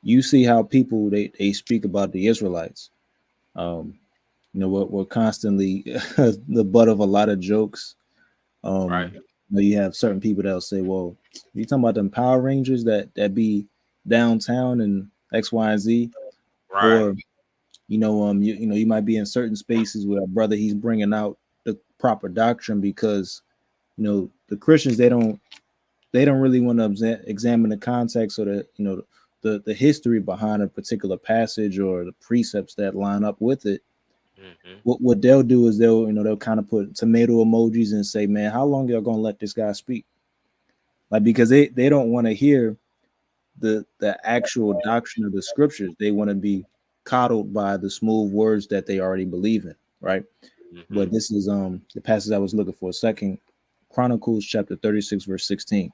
you see how people they speak about the Israelites. We're constantly the butt of a lot of jokes. Right. You have certain people that'll say, "Well, you talking about them Power Rangers that be downtown and X, Y, and Z," Right. or you might be in certain spaces where a brother he's bringing out the proper doctrine because the Christians they don't really want to examine the context or the history behind a particular passage or the precepts that line up with it. What they'll do is they'll kind of put tomato emojis and say, "Man, how long y'all gonna let this guy speak?" Like, because they don't want to hear the actual doctrine of the scriptures. They want to be coddled by the smooth words that they already believe in, right? But this is the passage I was looking for, Second Chronicles chapter 36 verse 16.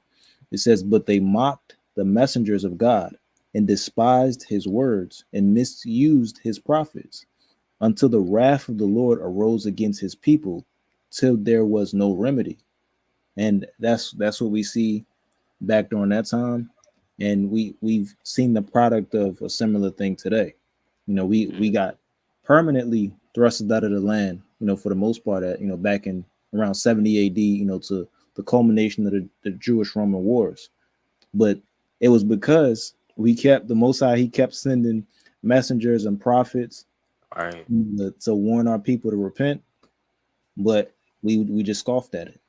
It says, "But they mocked the messengers of God and despised his words and misused his prophets, until the wrath of the Lord arose against his people, till there was no remedy." And that's what we see back during that time, and we've seen the product of a similar thing today. We got permanently thrusted out of the land, for the most part, at back in around 70 AD, to the culmination of the Jewish-Roman wars. But it was because the Most High, he kept sending messengers and prophets, right, to warn our people to repent, but we just scoffed at it.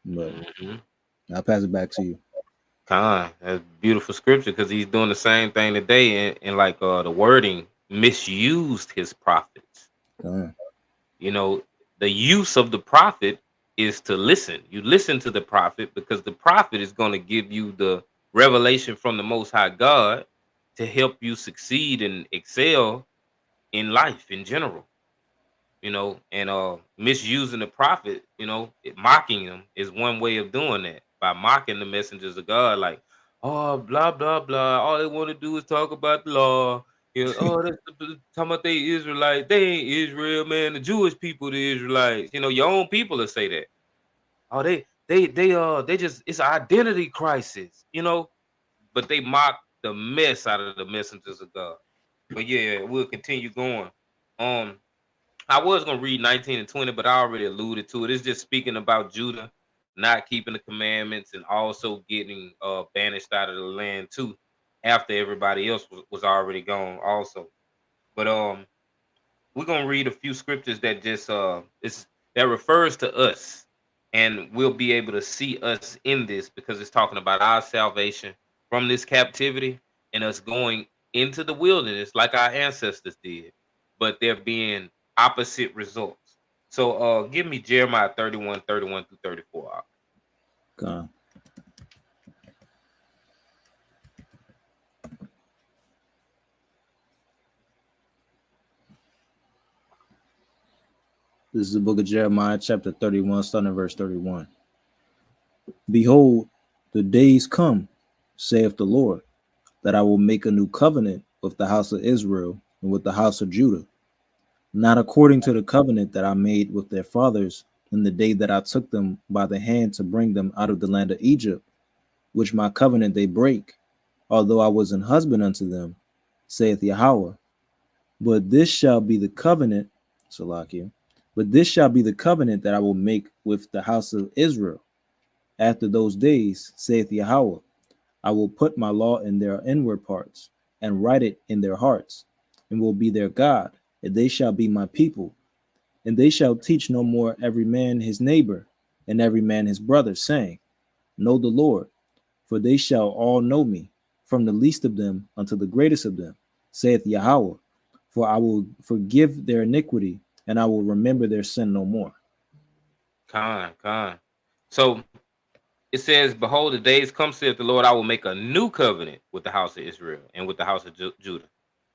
But I'll pass it back to you. That's beautiful scripture, because he's doing the same thing today, and like the wording, misused his prophets. The use of the prophet is to listen. You listen to the prophet because the prophet is going to give you the revelation from the Most High God to help you succeed and excel in life in general. And misusing the prophet, mocking them is one way of doing that, by mocking the messengers of God, like, oh, blah, blah, blah. All they want to do is talk about the law. You know, oh, that's talking about they Israelites. They ain't Israel, man. The Jewish people, the Israelites. You know, your own people will say that. Oh, they just it's an identity crisis, you know. But they mock the mess out of the messengers of God. But yeah, we'll continue going. I was gonna read 19 and 20, but I already alluded to it. It's just speaking about Judah not keeping the commandments and also getting banished out of the land too, after everybody else was already gone also. But we're gonna read a few scriptures that just that refers to us, and we'll be able to see us in this because it's talking about our salvation from this captivity and us going into the wilderness like our ancestors did, but there being opposite results. So give me Jeremiah 31, 31 through 34. God. This is the book of Jeremiah, chapter 31, starting at verse 31. Behold, the days come, saith the Lord, that I will make a new covenant with the house of Israel and with the house of Judah, not according to the covenant that I made with their fathers in the day that I took them by the hand to bring them out of the land of Egypt, which my covenant they break, although I was an husband unto them, saith Yahweh. But this shall be the covenant, Salakia, but this shall be the covenant that I will make with the house of Israel. After those days, saith Yahweh, I will put my law in their inward parts, and write it in their hearts, and will be their God, and they shall be my people. And they shall teach no more every man his neighbor, and every man his brother, saying, Know the Lord, for they shall all know me, from the least of them unto the greatest of them, saith Yahweh. For I will forgive their iniquity, and I will remember their sin no more. Con. So it says, Behold, the days come, saith the Lord, I will make a new covenant with the house of Israel and with the house of Judah,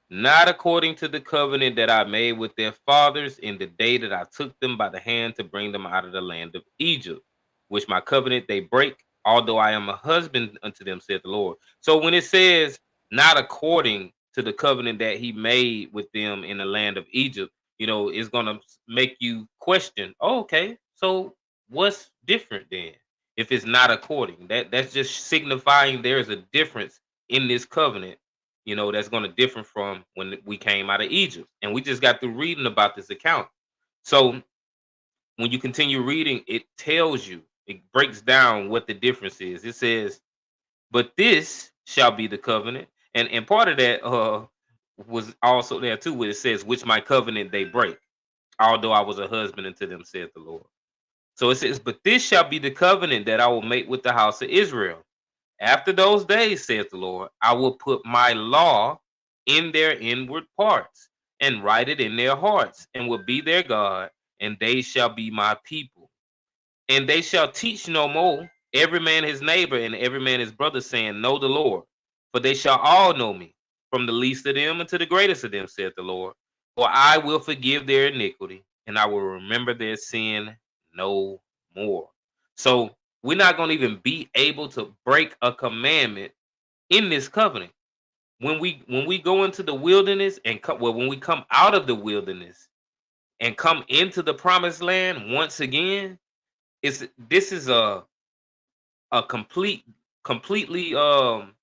not according to the covenant that I made with their fathers in the day that I took them by the hand to bring them out of the land of Egypt, which my covenant they break, although I am a husband unto them, saith the Lord. So when it says not according to the covenant that he made with them in the land of Egypt, you know, it's gonna make you question, oh, okay, so what's different then? If it's not according, that's just signifying there is a difference in this covenant, you know, that's going to differ from when we came out of Egypt. And we just got through reading about this account. So when you continue reading, it tells you, it breaks down what the difference is. It says, but this shall be the covenant. And part of that was also there too, where it says, which my covenant they break, although I was a husband unto them, saith the Lord. So it says, but this shall be the covenant that I will make with the house of Israel. After those days, saith the Lord, I will put my law in their inward parts and write it in their hearts, and will be their God, and they shall be my people. And they shall teach no more every man his neighbor and every man his brother, saying, Know the Lord, for they shall all know me, from the least of them unto the greatest of them, saith the Lord. For I will forgive their iniquity, and I will remember their sin no more. So we're not going to even be able to break a commandment in this covenant. When we go into the wilderness and when we come out of the wilderness and come into the promised land once again, this is a completely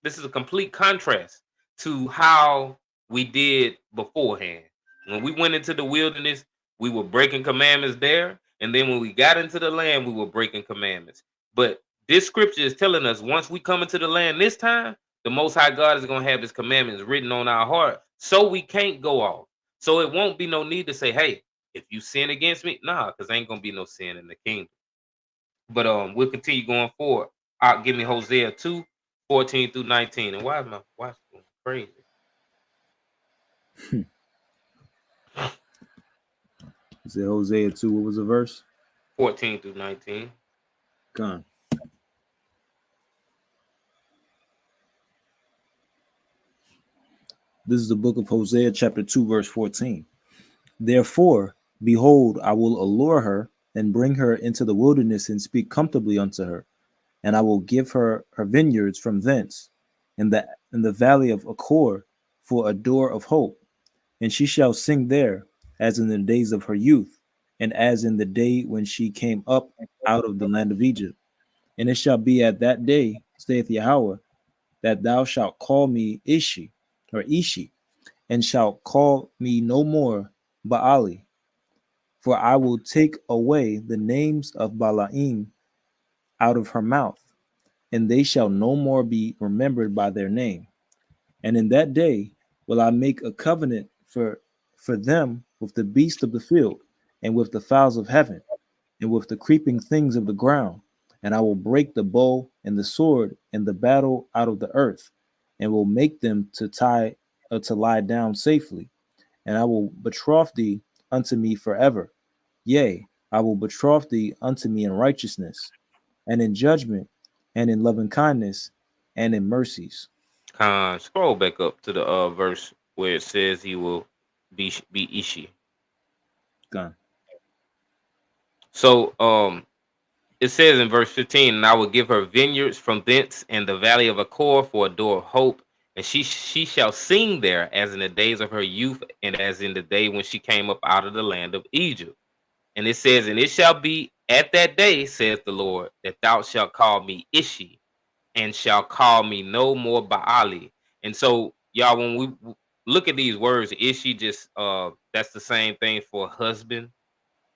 this is a complete contrast to how we did beforehand. When we went into the wilderness, we were breaking commandments there, and then when we got into the land, we were breaking commandments. But this scripture is telling us once we come into the land this time, the Most High God is going to have his commandments written on our heart, so we can't go off. So it won't be no need to say, hey, if you sin against me, nah, because ain't going to be no sin in the kingdom. But we'll continue going forward. Give me Hosea 2, 14 through 19. And why is my watch going crazy? Is it Hosea 2? What was the verse? 14 through 19. Gone. This is the book of Hosea, chapter 2, verse 14. Therefore, behold, I will allure her and bring her into the wilderness and speak comfortably unto her. And I will give her her vineyards from thence, in the valley of Achor, for a door of hope, and she shall sing there as in the days of her youth, and as in the day when she came up out of the land of Egypt. And it shall be at that day, saith Yahweh, that thou shalt call me Ishi, and shalt call me no more Baali, for I will take away the names of Balaam out of her mouth, and they shall no more be remembered by their name. And in that day will I make a covenant for them with the beasts of the field, and with the fowls of heaven, and with the creeping things of the ground. And I will break the bow and the sword and the battle out of the earth, and will make them to lie down safely. And I will betroth thee unto me forever. Yea, I will betroth thee unto me in righteousness, and in judgment, and in loving kindness, and in mercies. Scroll back up to the verse where it says he will be Ishi. Gone. So it says in verse 15, and I will give her vineyards from thence and the valley of Achor for a door of hope, and she shall sing there as in the days of her youth, and as in the day when she came up out of the land of Egypt. And it says, and it shall be at that day, saith the Lord, that thou shalt call me Ishi, and shall call me no more Baali. And so, y'all, when we look at these words, Ishi, just that's the same thing for husband.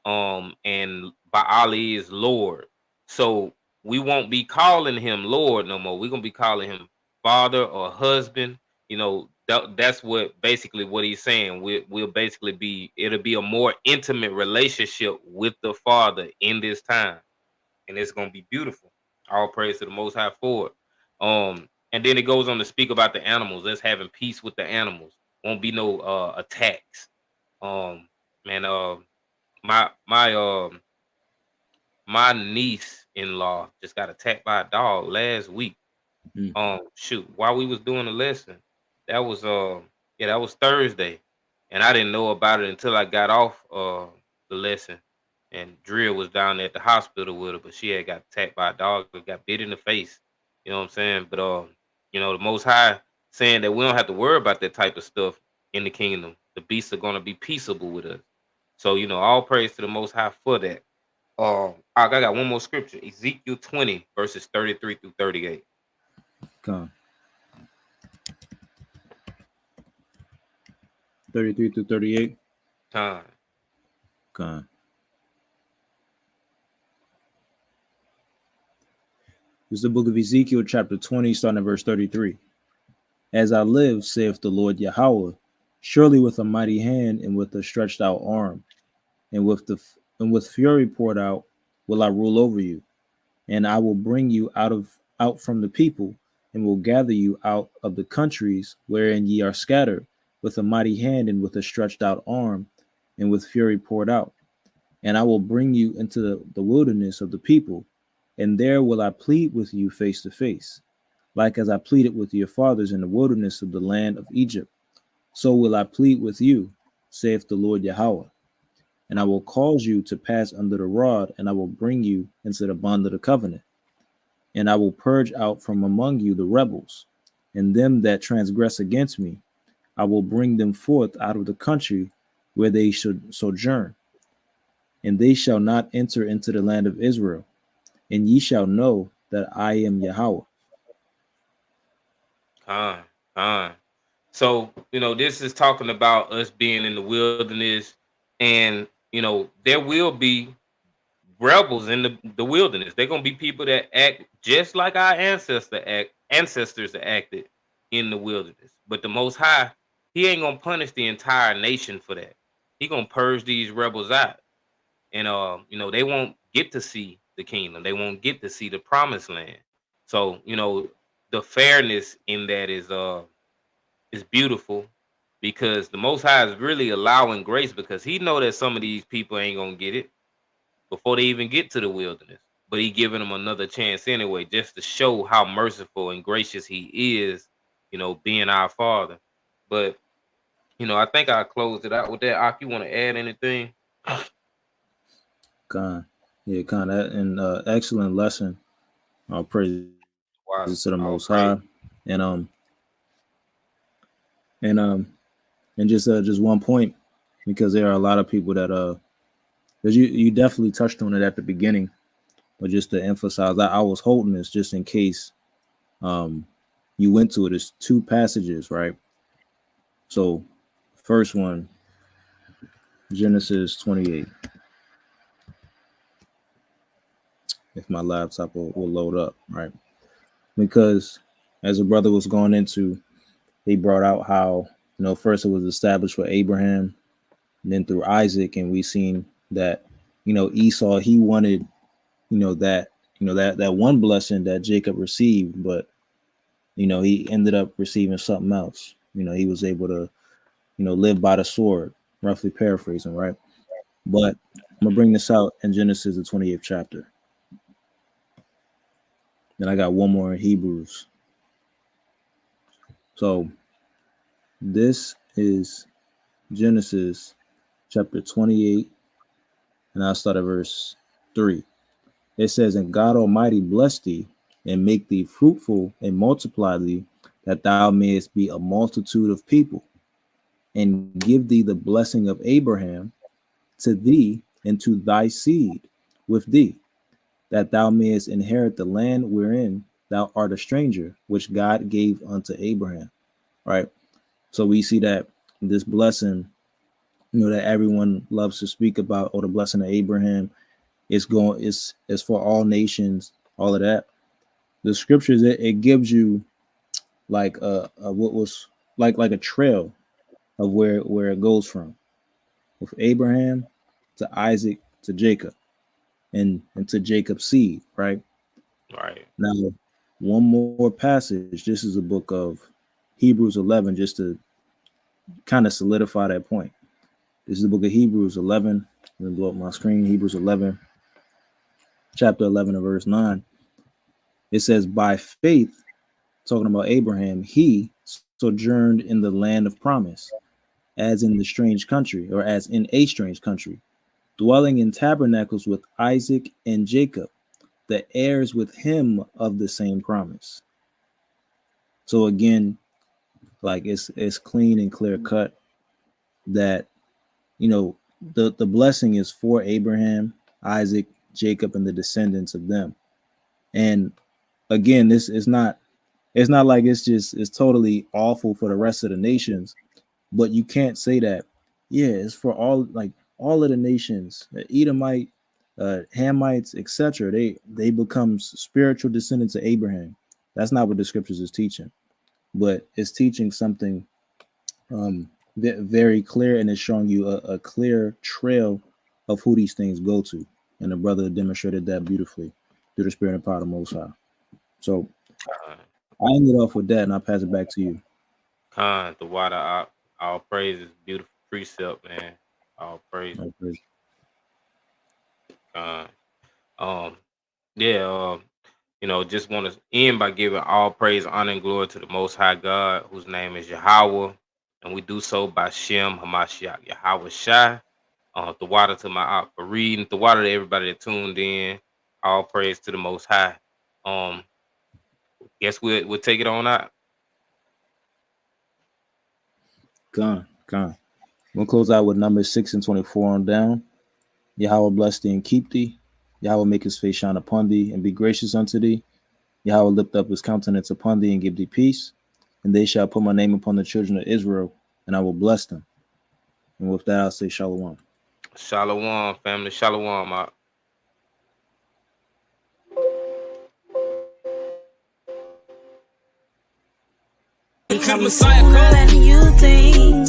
And Baali is Lord. So we won't be calling him Lord no more. We're gonna be calling him father or husband. You know, that's what basically what he's saying. We'll basically it'll be a more intimate relationship with the Father in this time, and it's gonna be beautiful. All praise to the Most High for it. And then it goes on to speak about the animals. Us having peace with the animals. Won't be no attacks. Man, my niece-in-law just got attacked by a dog last week. Shoot, while we was doing the lesson, that was that was Thursday, and I didn't know about it until I got off the lesson, and Drill was down at the hospital with her, but she had got attacked by a dog, got bit in the face. You know what I'm saying? But you know, the Most High saying that we don't have to worry about that type of stuff in the kingdom. The beasts are gonna be peaceable with us. So, you know, all praise to the Most High for that. I got one more scripture, Ezekiel 20, verses 33 through 38. Gone. 33 through 38. Time. Gone. This is the book of Ezekiel, chapter 20, starting at verse 33. As I live, saith the Lord Yahweh, surely with a mighty hand and with a stretched out arm, and with fury poured out, will I rule over you, and I will bring you out from the people, and will gather you out of the countries wherein ye are scattered, with a mighty hand and with a stretched out arm, and with fury poured out. And I will bring you into the wilderness of the people, and there will I plead with you face to face, like as I pleaded with your fathers in the wilderness of the land of Egypt. So will I plead with you, saith the Lord Yahweh. And I will cause you to pass under the rod, and I will bring you into the bond of the covenant. And I will purge out from among you the rebels, and them that transgress against me. I will bring them forth out of the country where they should sojourn. And they shall not enter into the land of Israel. And ye shall know that I am Yahweh. So, you know, this is talking about us being in the wilderness, and, you know, there will be rebels in the wilderness. They're going to be people that act just like our ancestors acted in the wilderness. But the Most High, he ain't going to punish the entire nation for that. He going to purge these rebels out. And, you know, they won't get to see the kingdom. They won't get to see the promised land. So, you know, the fairness in that is beautiful, because the Most High is really allowing grace, because he know that some of these people ain't gonna get it before they even get to the wilderness, but he giving them another chance anyway, just to show how merciful and gracious he is, you know, being our Father. But, you know, I think I closed it out with that. Ak, you want to add anything? Khan. Yeah, Khan. And excellent lesson. Praise to the Most High. And And just one point, because there are a lot of people that because you definitely touched on it at the beginning, but just to emphasize, I was holding this just in case you went to it. It's 2 passages, right? So first one, Genesis 28. If my laptop will load up, right? Because as a brother was going into, he brought out how, first it was established for Abraham, and then through Isaac, and we seen that, Esau, he wanted, that one blessing that Jacob received, but, he ended up receiving something else. He was able to, live by the sword, roughly paraphrasing, right? But I'm gonna bring this out in Genesis, the 28th chapter. Then I got one more in Hebrews. So this is Genesis chapter 28, and I'll start at verse 3. It says, "And God Almighty bless thee, and make thee fruitful, and multiply thee, that thou mayest be a multitude of people, and give thee the blessing of Abraham to thee and to thy seed with thee, that thou mayest inherit the land wherein thou art a stranger, which God gave unto Abraham." Right? So we see that this blessing, that everyone loves to speak about, or the blessing of Abraham, is for all nations, all of that. The scriptures, it gives you like what was like a trail of where it goes from, with Abraham to Isaac to Jacob, and to Jacob's seed, right? Right. Now, one more passage. This is the book of Hebrews 11, just to kind of solidify that point. This is the book of Hebrews 11. I'm going to blow up my screen. Hebrews 11, chapter 11 and verse 9. It says, "By faith," talking about Abraham, "he sojourned in the land of promise, as in a strange country, dwelling in tabernacles with Isaac and Jacob, the heirs with him of the same promise." So again, like it's clean and clear cut that, the blessing is for Abraham, Isaac, Jacob, and the descendants of them. And again, this is not like it's totally awful for the rest of the nations, but you can't say that, it's for all of the nations, Edomite, Hamites, etc. They become spiritual descendants of Abraham. That's not what the scriptures is teaching, but it's teaching something very clear, and it's showing you a clear trail of who these things go to. And the brother demonstrated that beautifully through the Spirit and power of the Most High. So I ended off with that, and I'll pass it back to you. The water, all praises, beautiful precept, man. All praise. Just want to end by giving all praise, honor, and glory to the Most High God, whose name is Yahweh, and we do so by Shem Hamashiach Yahweh Shai. The water to my for reading, the water to everybody that tuned in. All praise to the Most High. Guess we'll take it on out. Gone. We'll close out with Numbers 6 and 24 on down. Yahweh bless thee and keep thee. Yahweh make his face shine upon thee and be gracious unto thee. Yahweh lift up his countenance upon thee and give thee peace. And they shall put my name upon the children of Israel, and I will bless them. And with that, I'll say shalom. Shalom, family. Shalom, out. More than you think.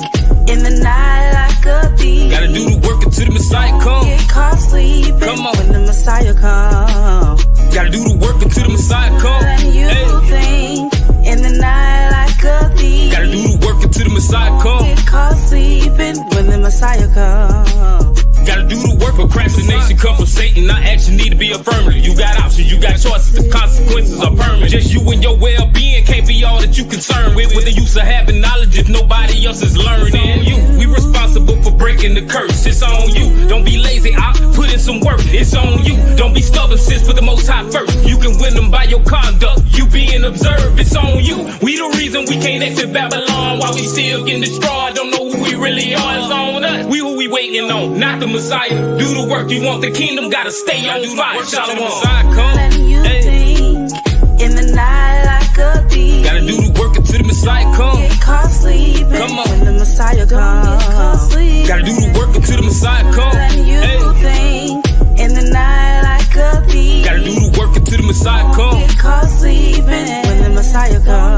In the night like a thief. Gotta do the work until the Messiah come. Get caught sleeping. Come on. When the Messiah come. Gotta do the work until the Messiah come. More than you think. In the night like a thief. Gotta do the work until the Messiah come. Get caught sleeping when the Messiah come. Gotta do the work. Procrastination come from Satan. Not action need to be affirmative. You got options, you got choices. The consequences are permanent. Just you and your well-being can't be all that you concerned with. What the use of having knowledge if nobody else is learning? You, we responsible for breaking the curse. It's on you. Don't be lazy. I put in some work. It's on you. Don't be stubborn. Sis, put the Most High first. You can win them by your conduct. You being observe, it's on you. We the reason we can't exit Babylon while we still getting destroyed. Don't know who we really are, it's on us. We who we waiting on, not the Messiah. Do the work, you want the kingdom, gotta stay on fire. Shalom. Messiah come. Letting you think in the night like a thief. Gotta do the work until the Messiah come. Get caught sleeping Come on. when the Messiah comes. Gotta do the work until the Messiah come. Letting you think in the night like a thief. Gotta do the work until the Messiah come. Get caught sleeping when the Messiah comes.